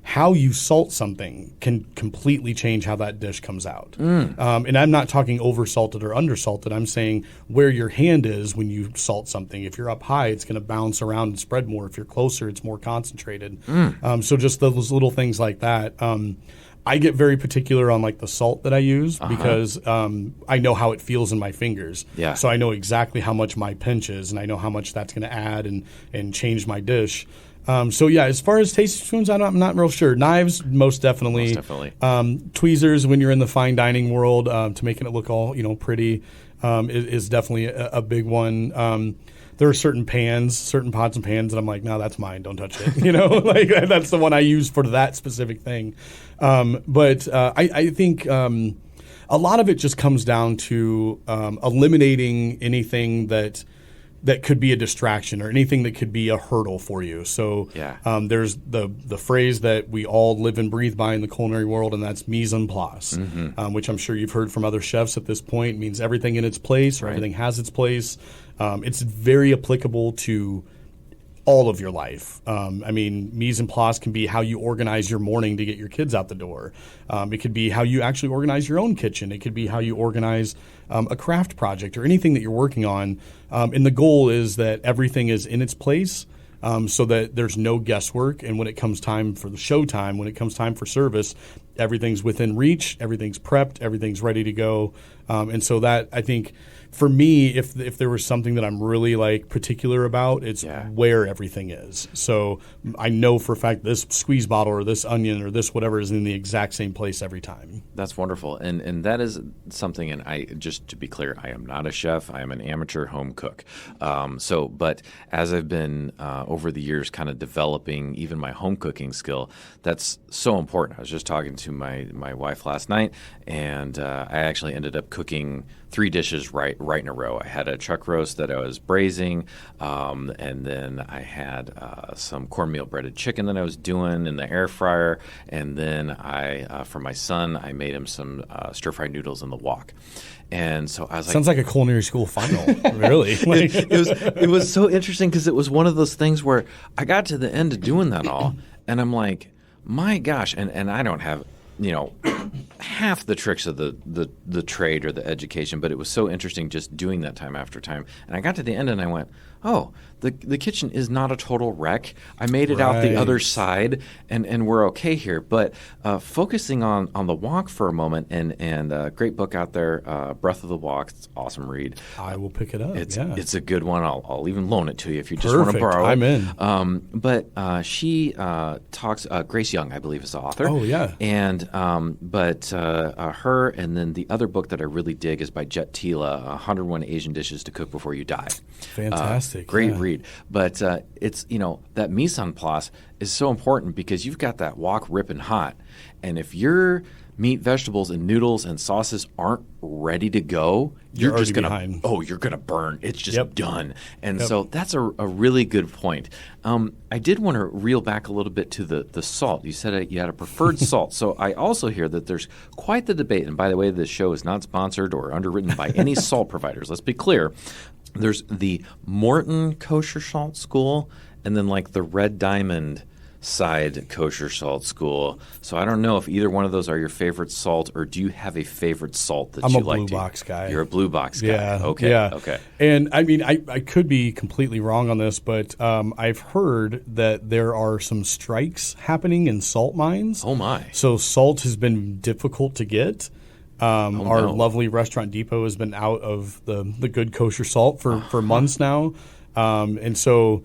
How you salt something can completely change how that dish comes out. And I'm not talking over-salted or under-salted. I'm saying where your hand is when you salt something. If you're up high, it's going to bounce around and spread more. If you're closer, it's more concentrated. So just those little things like that. I get very particular on the salt that I use because I know how it feels in my fingers. Yeah. So I know exactly how much my pinch is, and I know how much that's going to add and change my dish. As far as tasting spoons, I'm not real sure. Knives, most definitely. Tweezers, when you're in the fine dining world, to making it look all pretty, is definitely a big one. There are certain pots and pans that I'm like, no, that's mine. Don't touch it. That's the one I use for that specific thing. I think a lot of it just comes down to eliminating anything that could be a distraction or anything that could be a hurdle for you. So there's the phrase that we all live and breathe by in the culinary world, and that's mise en place, which I'm sure you've heard from other chefs at this point. It means everything in its place or everything has its place. It's very applicable to all of your life. Mise en place can be how you organize your morning to get your kids out the door. It could be how you actually organize your own kitchen. It could be how you organize a craft project or anything that you're working on. And the goal is that everything is in its place so that there's no guesswork. And when it comes time for the showtime, when it comes time for service, everything's within reach, everything's prepped, everything's ready to go. And so that, I think, for me, if there was something that I'm really particular about, it's where everything is. So I know for a fact this squeeze bottle or this onion or this whatever is in the exact same place every time. That's wonderful. And that is something, and just to be clear, I am not a chef. I am an amateur home cook. But as I've been over the years kind of developing even my home cooking skill, that's so important. I was just talking to my wife last night, and I actually ended up cooking 3 dishes right in a row. I had a chuck roast that I was braising, and then I had some cornmeal breaded chicken that I was doing in the air fryer, and then for my son, I made him some stir-fried noodles in the wok. And so I was like, sounds like a culinary school final, really. Like, it was so interesting because it was one of those things where I got to the end of doing that all, and I'm like, my gosh, and I don't have, half the tricks of the trade or the education, but it was so interesting just doing that time after time. And I got to the end and I went, oh, the kitchen is not a total wreck. I made it out the other side, and we're okay here. But focusing on the wok for a moment, and a great book out there, Breath of the Wok. It's an awesome read. I will pick it up. It's a good one. I'll even loan it to you if you just want to borrow it. I'm in. But she talks. Grace Young, I believe, is the author. Oh yeah. And her, and then the other book that I really dig is by Jet Tila, 101 Asian Dishes to Cook Before You Die. Fantastic. Great read. But it's, that mise en place is so important because you've got that wok ripping hot. And if your meat, vegetables, and noodles and sauces aren't ready to go, you're just going to you're going to burn. It's just done. And so that's a really good point. I did want to reel back a little bit to the salt. You said you had a preferred salt. So I also hear that there's quite the debate. And by the way, this show is not sponsored or underwritten by any salt providers. Let's be clear. There's the Morton kosher salt school, and then like the Red Diamond side kosher salt school. So I don't know if either one of those are your favorite salt, or do you have a favorite salt that you like? I'm a blue box guy. You're a blue box guy. Yeah. Okay. Yeah. Okay. And I mean, I could be completely wrong on this, but I've heard that there are some strikes happening in salt mines. Oh my! So salt has been difficult to get. Our lovely Restaurant Depot has been out of the good kosher salt for months now. And so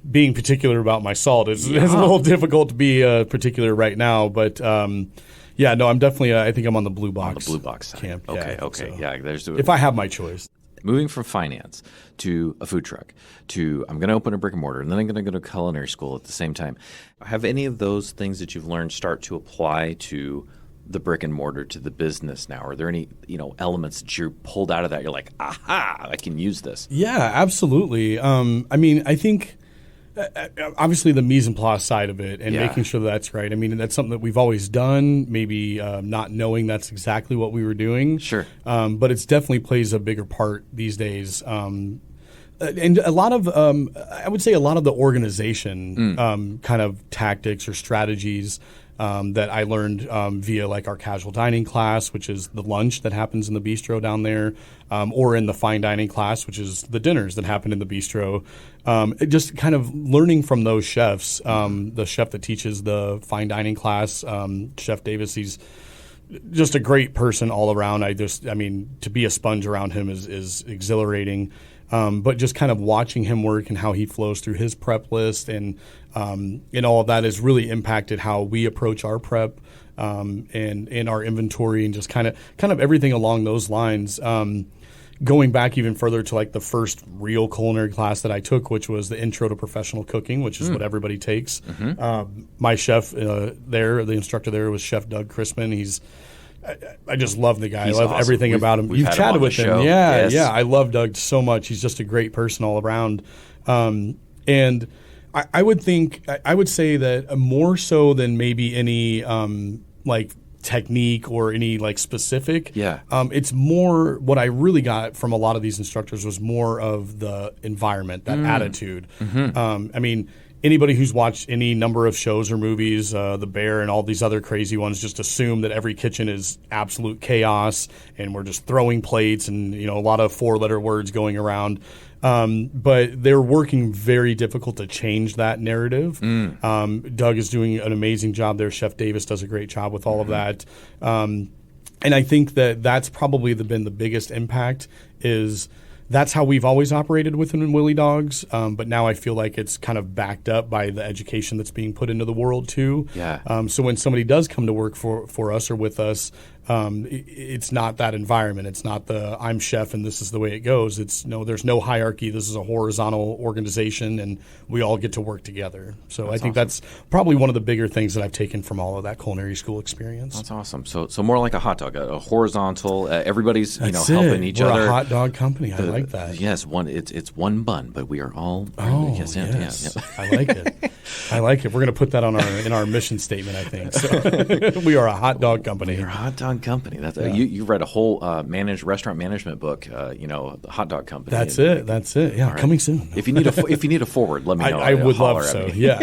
being particular about my salt is a little difficult to be particular right now. But I'm definitely I think I'm on the blue box. On the blue box side. Camp. Okay. So. Yeah. If I have my choice. Moving from finance to a food truck to I'm going to open a brick and mortar, and then I'm going to go to culinary school at the same time. Have any of those things that you've learned start to apply to the brick and mortar, to the business now? Are there any elements that you pulled out of that? You're like, aha, I can use this. Yeah, absolutely. I think obviously the mise en place side of it and making sure that's right. I mean, that's something that we've always done. Maybe not knowing that's exactly what we were doing. Sure, but it's definitely plays a bigger part these days. And a lot of, I would say, a lot of the organization kind of tactics or strategies that I learned via like our casual dining class, which is the lunch that happens in the bistro down there, or in the fine dining class, which is the dinners that happen in the bistro. Just kind of learning from those chefs. The chef that teaches the fine dining class, Chef Davis, he's just a great person all around. To be a sponge around him is exhilarating. But just kind of watching him work and how he flows through his prep list and all of that has really impacted how we approach our prep and our inventory and just kind of everything along those lines. Going back even further to like the first real culinary class that I took, which was the Intro to Professional Cooking, which is what everybody takes. Mm-hmm. My chef the instructor there was Chef Doug Chrisman. I just love the guy. I love everything about him. You've chatted with him. Yeah. I love Doug so much. He's just a great person all around. And I would say that more so than maybe any like technique or any like specific. It's more what I really got from a lot of these instructors was more of the environment, that attitude. Mm-hmm. Anybody who's watched any number of shows or movies, The Bear and all these other crazy ones, just assume that every kitchen is absolute chaos and we're just throwing plates and a lot of 4-letter words going around. But they're working very difficult to change that narrative. Doug is doing an amazing job there. Chef Davis does a great job with all of that. And I think that's probably been the biggest impact is that's how we've always operated within WillieDogs, but now I feel like it's kind of backed up by the education that's being put into the world too. So when somebody does come to work for us or with us, It's not that environment. It's not the I'm chef and this is the way it goes. It's no, there's no hierarchy. This is a horizontal organization, and we all get to work together. So I think that's probably one of the bigger things that I've taken from all of that culinary school experience. That's awesome. So more like a hot dog, a horizontal. Everybody's That's helping each We're other. a hot dog company. I like that. Yes, it's one bun, but we are all. Yes. I like it. I like it. We're going to put that on in our mission statement, I think. So we are a hot dog company. We're a hot dog company. That's you read a whole restaurant management book. The hot dog company. That's it. Yeah, coming soon. If you need a forward, let me know. I would love so. Yeah.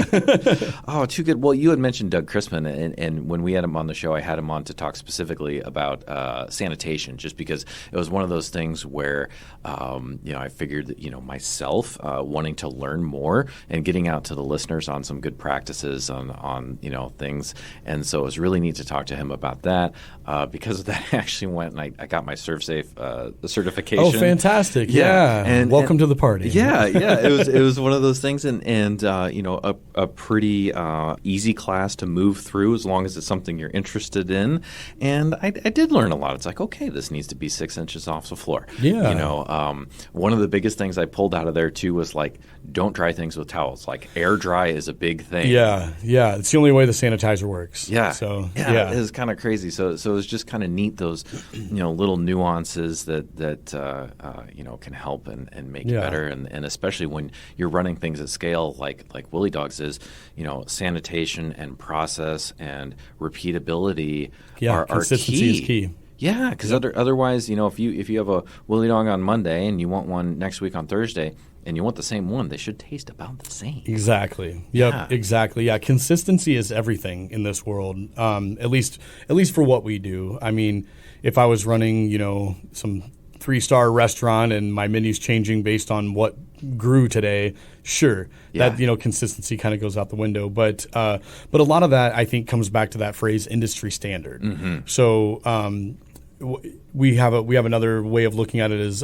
Oh, too good. Well, you had mentioned Doug Chrisman, and when we had him on the show, I had him on to talk specifically about sanitation, just because it was one of those things where I figured that myself wanting to learn more and getting out to the listeners on some good practices on things, and so it was really neat to talk to him about that. Because of that, I actually went and I got my ServSafe certification. Oh, fantastic! Yeah, and welcome to the party. Yeah. It was one of those things, and a pretty easy class to move through as long as it's something you're interested in. And I did learn a lot. It's like, okay, this needs to be 6 inches off the floor. Yeah. One of the biggest things I pulled out of there too was like, don't dry things with towels. Like air dry is a big thing. Yeah. It's the only way the sanitizer works. Yeah. So it was kind of crazy. So it was just kind of neat, those little nuances that can help and make it better, and especially when you're running things at scale like Wille Dogs is, sanitation and process and repeatability are consistency key. is key. Yeah, because otherwise, if you have a Willie Dog on Monday and you want one next week on Thursday, and you want the same one, they should taste about the same. Exactly. Yep. Exactly. Yeah. Consistency is everything in this world. At least for what we do. I mean, if I was running, some 3-star restaurant and my menu's changing based on what grew today, sure, that consistency kind of goes out the window. But a lot of that, I think, comes back to that phrase industry standard. Mm-hmm. So we have another way of looking at it is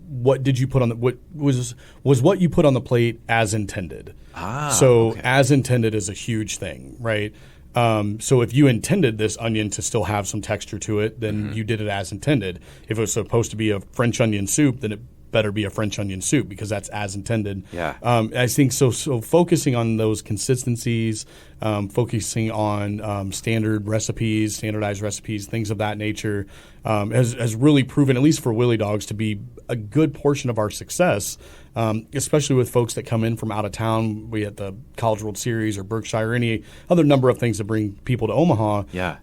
what did you put on what was what you put on the plate as intended. As intended is a huge thing, right? So if you intended this onion to still have some texture to it, then you did it as intended. If it was supposed to be a French onion soup, then it better be a French onion soup because that's as intended. Yeah. I think so focusing on those consistencies, focusing on standardized recipes, things of that nature, has really proven, at least for Wille Dogs, to be a good portion of our success, especially with folks that come in from out of town. We at the College World Series or Berkshire or any other number of things that bring people to Omaha. Yeah.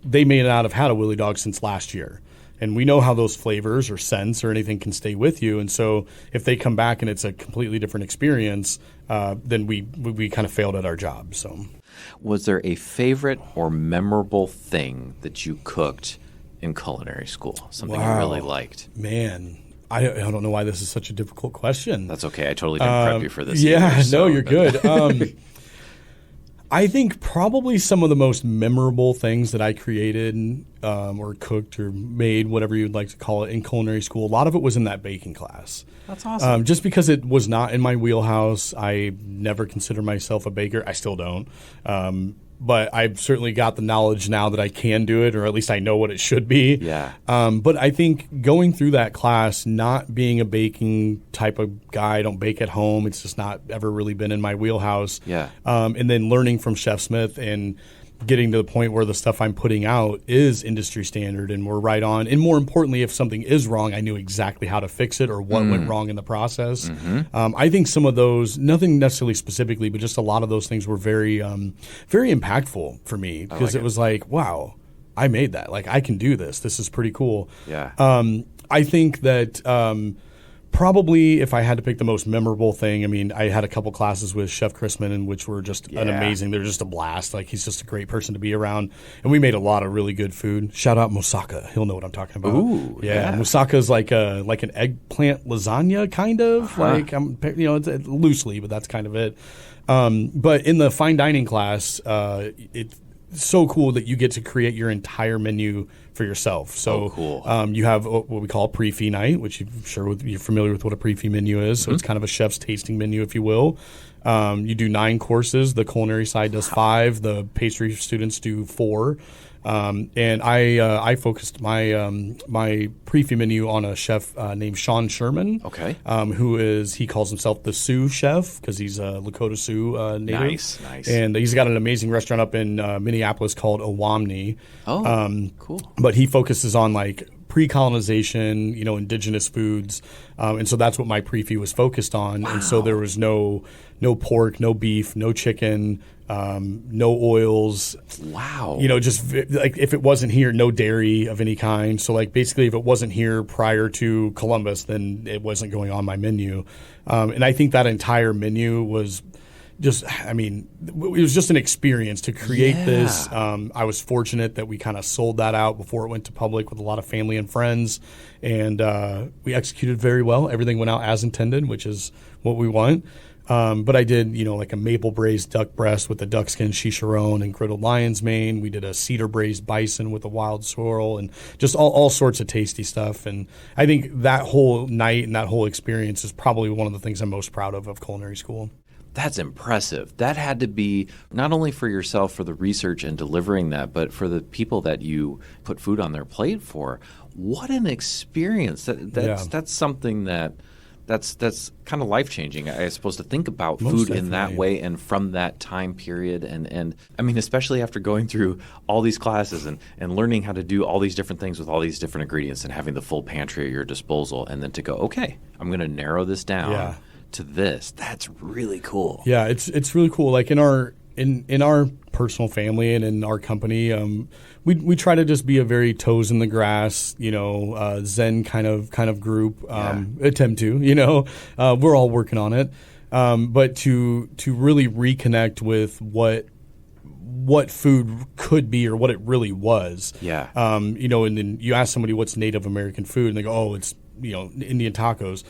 They may not have had a Wille Dog since last year. And we know how those flavors or scents or anything can stay with you. And so if they come back and it's a completely different experience, then we kind of failed at our job. So, was there a favorite or memorable thing that you cooked in culinary school? Something you really liked? Man, I don't know why this is such a difficult question. That's okay. I totally didn't prep you for this. You're good. I think probably some of the most memorable things that I created or cooked or made, whatever you'd like to call it, in culinary school, a lot of it was in that baking class. That's awesome. Just because it was not in my wheelhouse. I never considered myself a baker. I still don't. But I've certainly got the knowledge now that I can do it, or at least I know what it should be. Yeah. But I think going through that class, not being a baking type of guy, I don't bake at home. It's just not ever really been in my wheelhouse. Yeah. And then learning from Chef Smith and getting to the point where the stuff I'm putting out is industry standard and we're right on. And more importantly, if something is wrong, I knew exactly how to fix it or what went wrong in the process. I think some of those, nothing necessarily specifically, but just a lot of those things were very, very impactful for me because it was like, wow, I made that. Like, I can do this. This is pretty cool. Yeah. I think that probably if I had to pick the most memorable thing, I mean, I had a couple classes with Chef Chrisman, and which were just an amazing. They're just a blast. Like, he's just a great person to be around, and we made a lot of really good food. Shout out Moussaka. He'll know what I'm talking about. Ooh, yeah. Moussaka is like an eggplant lasagna kind of. Like, it's loosely, but that's kind of it. But in the fine dining class, it's so cool that you get to create your entire menu for yourself. So cool. You have what we call a pre-fee night, which you're familiar with what a pre-fee menu is. So it's kind of a chef's tasting menu, if you will. You do 9 courses. The culinary side does 5. The pastry students do 4. And I focused my pre-fee menu on a chef named Sean Sherman. Okay. He calls himself the Sioux chef because he's a Lakota Sioux native. Nice. And he's got an amazing restaurant up in Minneapolis called Owamni. Oh, cool. But he focuses on like pre-colonization, indigenous foods, and so that's what my pre-fee was focused on. Wow. And so there was no pork, no beef, no chicken, no oils. Wow. Just like if it wasn't here, no dairy of any kind. So like basically, if it wasn't here prior to Columbus, then it wasn't going on my menu. And I think that entire menu was it was just an experience to create this. I was fortunate that we kind of sold that out before it went to public with a lot of family and friends, and we executed very well. Everything went out as intended, which is what we want. But I did, like a maple braised duck breast with a duck skin chicharron and griddled lion's mane. We did a cedar braised bison with a wild sorrel and just all sorts of tasty stuff. And I think that whole night and that whole experience is probably one of the things I'm most proud of culinary school. That's impressive. That had to be not only for yourself for the research and delivering that, but for the people that you put food on their plate for. What an experience. That's something that's kind of life-changing, I suppose, to think about Most food definitely. in that way and from that time period. And I mean, especially after going through all these classes and learning how to do all these different things with all these different ingredients and having the full pantry at your disposal, and then to go, okay, I'm going to narrow this down to this. That's really cool. Yeah, it's really cool. Like in our personal family and in our company, we try to just be a very toes in the grass, Zen kind of group. Attempt to, we're all working on it. But to really reconnect with what food could be or what it really was. Yeah. And then you ask somebody what's Native American food, and they go, oh, it's Indian tacos.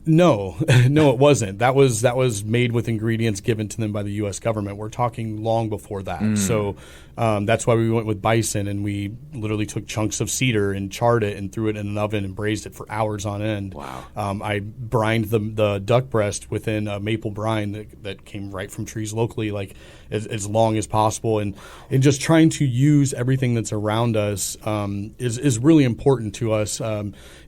No, it wasn't. That was made with ingredients given to them by the U.S. government. We're talking long before that. So that's why we went with bison, and we literally took chunks of cedar and charred it and threw it in an oven and braised it for hours on end. Wow. I brined the duck breast within a maple brine that came right from trees locally, like as long as possible. And just trying to use everything that's around us is really important to us.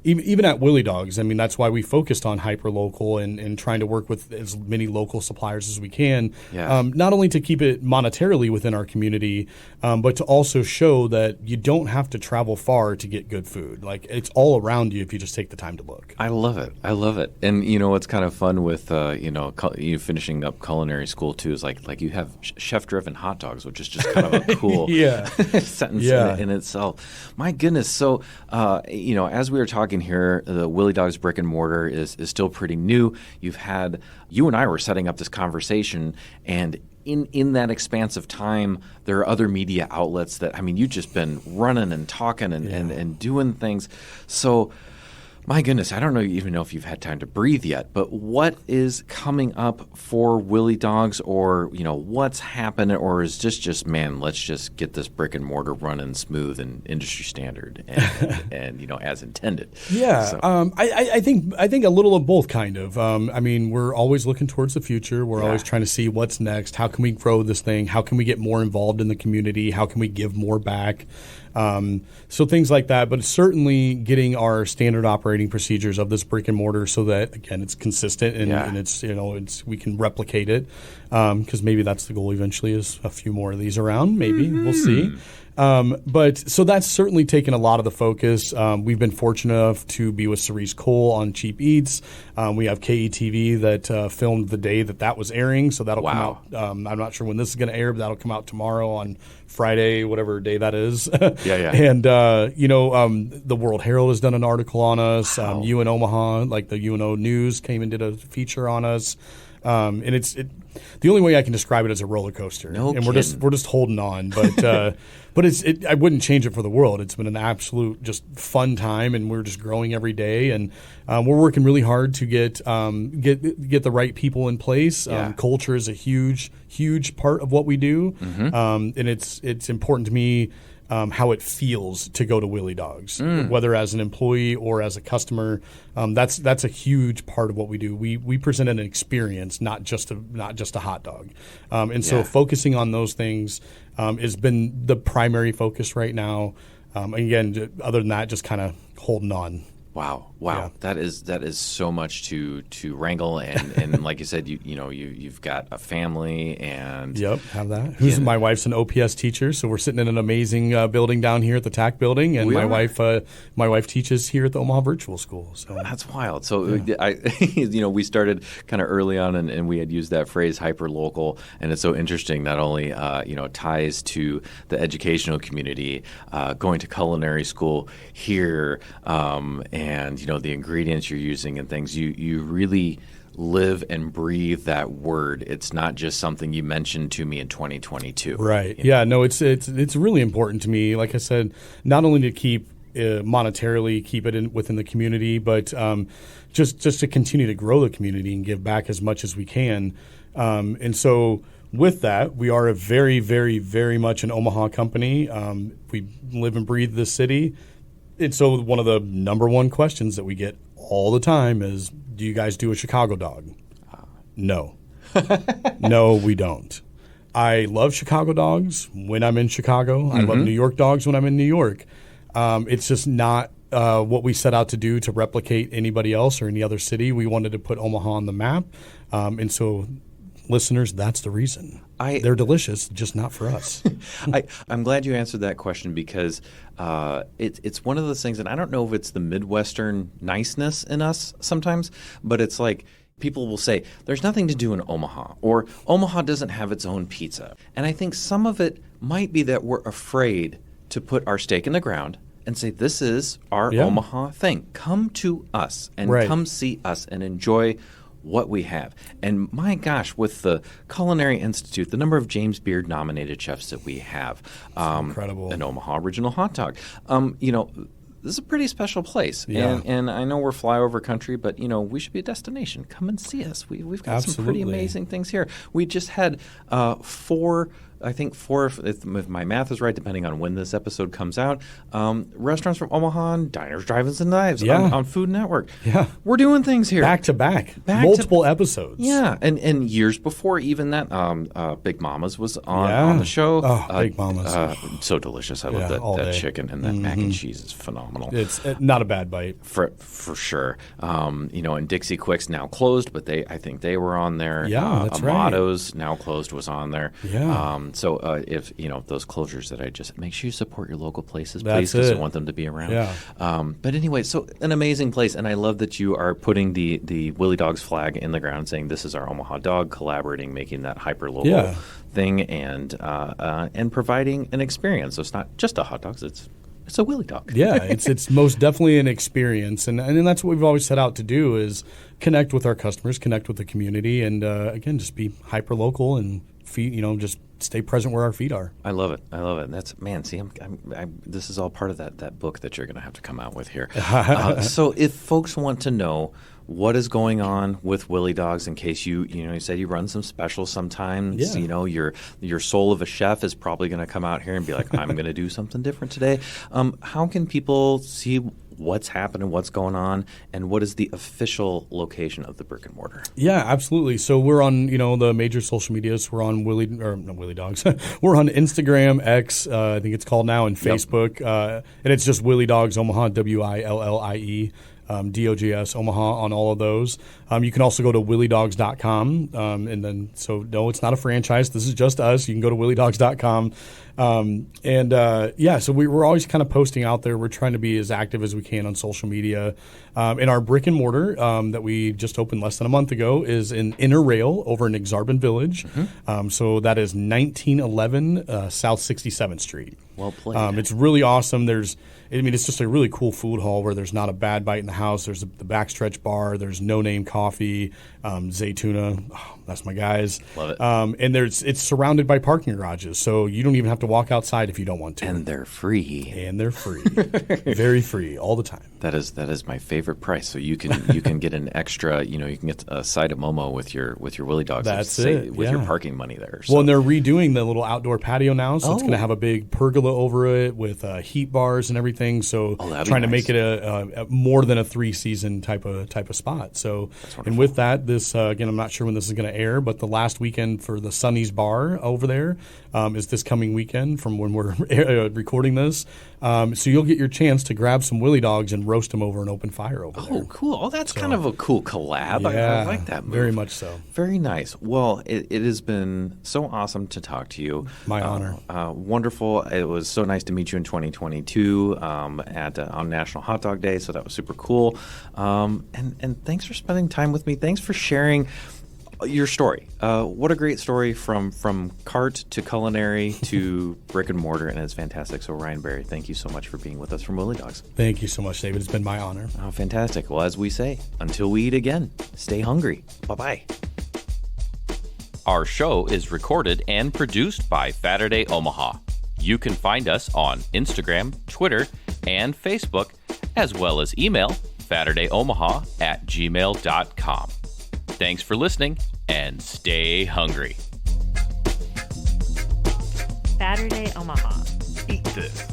Even at Wille Dogs, I mean, that's why we focused on hyperlocal and trying to work with as many local suppliers as we can. Yeah. Not only to keep it monetarily within our community, but to also show that you don't have to travel far to get good food. Like, it's all around you if you just take the time to look. I love it. And what's kind of fun with you finishing up culinary school too is like you have chef-driven hot dogs, which is just kind of a cool sentence in itself. My goodness. So as we were talking here, the Wille Dogs brick and mortar is still pretty new. You and I were setting up this conversation, and in that expanse of time, there are other media outlets that, I mean, you've just been running and talking and doing things. So, my goodness, I don't even know if you've had time to breathe yet, but what is coming up for Wille Dogs, or, what's happening, or is just man, let's just get this brick and mortar running smooth and industry standard and as intended. Yeah. So. I think a little of both, kind of. I mean, we're always looking towards the future. We're always trying to see what's next. How can we grow this thing? How can we get more involved in the community? How can we give more back? So things like that, but certainly getting our standard operating procedures of this brick and mortar so that, again, it's consistent and it's we can replicate it, because maybe that's the goal eventually, is a few more of these around. Maybe we'll see. But so that's certainly taken a lot of the focus. We've been fortunate enough to be with Cerise Cole on Cheap Eats. We have KETV that filmed the day that was airing, so that'll come out. I'm not sure when this is going to air, but that'll come out tomorrow on Friday, whatever day that is. And the World Herald has done an article on us. Wow. You in Omaha, like the UNO News, came and did a feature on us. And it's the only way I can describe it as a roller coaster. No and kidding. we're just holding on, but but I wouldn't change it for the world. It's been an absolute just fun time, and we're just growing every day, and we're working really hard to get the right people in place. Culture is a huge part of what we do, and it's important to me. how it feels to go to Wille Dogs, whether as an employee or as a customer. That's a huge part of what we do. We present an experience, not just a hot dog. So focusing on those things has been the primary focus right now. Again, other than that, just kind of holding on. Wow. Yeah. That is so much to wrangle, and like you said, you've got a family, and Yep, have that. My wife's an OPS teacher, so we're sitting in an amazing building down here at the TAC building, and my wife teaches here at the Omaha Virtual School. So that's wild. So we started kind of early on, and we had used that phrase hyperlocal, and it's so interesting. Not only ties to the educational community, going to culinary school here, and the ingredients you're using and things, you really live and breathe that word. It's not just something you mentioned to me in 2022. Right. Yeah. No, it's really important to me. Like I said, not only to keep monetarily keep it within the community, but just to continue to grow the community and give back as much as we can. And so with that, we are a very, very, very much an Omaha company. We live and breathe this city. And so one of the number one questions that we get all the time is, do you guys do a Chicago dog? No. No, we don't. I love Chicago dogs when I'm in Chicago. I love New York dogs when I'm in New York. It's just not what we set out to do to replicate anybody else or any other city. We wanted to put Omaha on the map. And so listeners, that's the reason. They're delicious, just not for us. I'm glad you answered that question, because it's one of those things, and I don't know if it's the Midwestern niceness in us sometimes, but it's like people will say, there's nothing to do in Omaha, or Omaha doesn't have its own pizza. And I think some of it might be that we're afraid to put our stake in the ground and say, this is our Omaha thing. Come to us and come see us and enjoy what we have. And my gosh, with the Culinary Institute, the number of James Beard nominated chefs that we have, incredible. An Omaha original hot dog. This is a pretty special place. Yeah. And I know we're flyover country, but we should be a destination. Come and see us. We've got some pretty amazing things here. We just had four, if my math is right, depending on when this episode comes out, restaurants from Omaha, and Diners, Drive-Ins, and Knives on Food Network. Yeah. We're doing things here. Back to back. Multiple episodes. Yeah. And years before even that, Big Mama's was on the show. Oh, Big Mama's. So delicious. I love that chicken, and that mac and cheese is phenomenal. It's not a bad bite. For sure. And Dixie Quick's now closed, but I think they were on there. Yeah, that's right. Amato's now closed was on there. Yeah. So if those closures that I just make sure you support your local places, That's please, because it. I want them to be around. Yeah. But anyway, so an amazing place, and I love that you are putting the Wille Dogs flag in the ground, saying this is our Omaha dog, collaborating, making that hyper-local thing, and providing an experience. So it's not just a hot dog; it's a Wille Dog. Yeah, it's most definitely an experience, and that's what we've always set out to do, is connect with our customers, connect with the community, and again, just be hyper-local and just stay present where our feet are. I love it. That's this is all part of that book that you're going to have to come out with here. So if folks want to know what is going on with Wille Dogs, in case you said you run some specials sometimes, your soul of a chef is probably going to come out here and be like, I'm going to do something different today. How can people see what's happening, what's going on, and what is the official location of the brick and mortar? Yeah, absolutely. So we're on, the major social medias. We're on Wille Dogs. We're on Instagram, X, I think it's called now, and Facebook. And it's just Wille Dogs Omaha, WILLIE. DOGS Omaha on all of those. You can also go to WillieDogs.com. And then, so no, it's not a franchise. This is just us. You can go to WillieDogs.com. So we're always kind of posting out there. We're trying to be as active as we can on social media. And our brick and mortar that we just opened less than a month ago is in Inner Rail over in Exarban Village. So that is 1911 South 67th Street. Well played. It's really awesome. I mean, it's just a really cool food hall where there's not a bad bite in the house. There's the backstretch bar. There's No Name Coffee, Zaytuna. Oh, that's my guys. Love it. And it's surrounded by parking garages, so you don't even have to walk outside if you don't want to. And they're free. Very free all the time. That is my favorite price. So you can get an extra. You can get a side of Momo with your Willie Dogs. That's it. With yeah. your parking money there. So. Well, and they're redoing the little outdoor patio now, so it's going to have a big pergola over it with heat bars and everything. So trying to make it a more than a 3-season type of spot. So and with that, this again, I'm not sure when this is going to air, but the last weekend for the Sonny's Bar over there is this coming weekend from when we're recording this. So you'll get your chance to grab some Willie Dogs and roast them over an open fire over there. Oh, cool. Oh, that's kind of a cool collab. Yeah, I like that move. Very much so. Very nice. Well, it has been so awesome to talk to you. My honor. Wonderful. It was so nice to meet you in 2022 on National Hot Dog Day, so that was super cool. And thanks for spending time with me. Thanks for sharing your story. What a great story from cart to culinary to brick and mortar, and it's fantastic. So Ryan Berry, thank you so much for being with us from Wille Dogs. Thank you so much, David. It's been my honor. Oh, fantastic. Well, as we say, until we eat again, stay hungry. Bye-bye. Our show is recorded and produced by Saturday Omaha. You can find us on Instagram, Twitter, and Facebook, as well as email SaturdayOmaha@gmail.com. Thanks for listening, and stay hungry. Saturday Omaha. Eat this.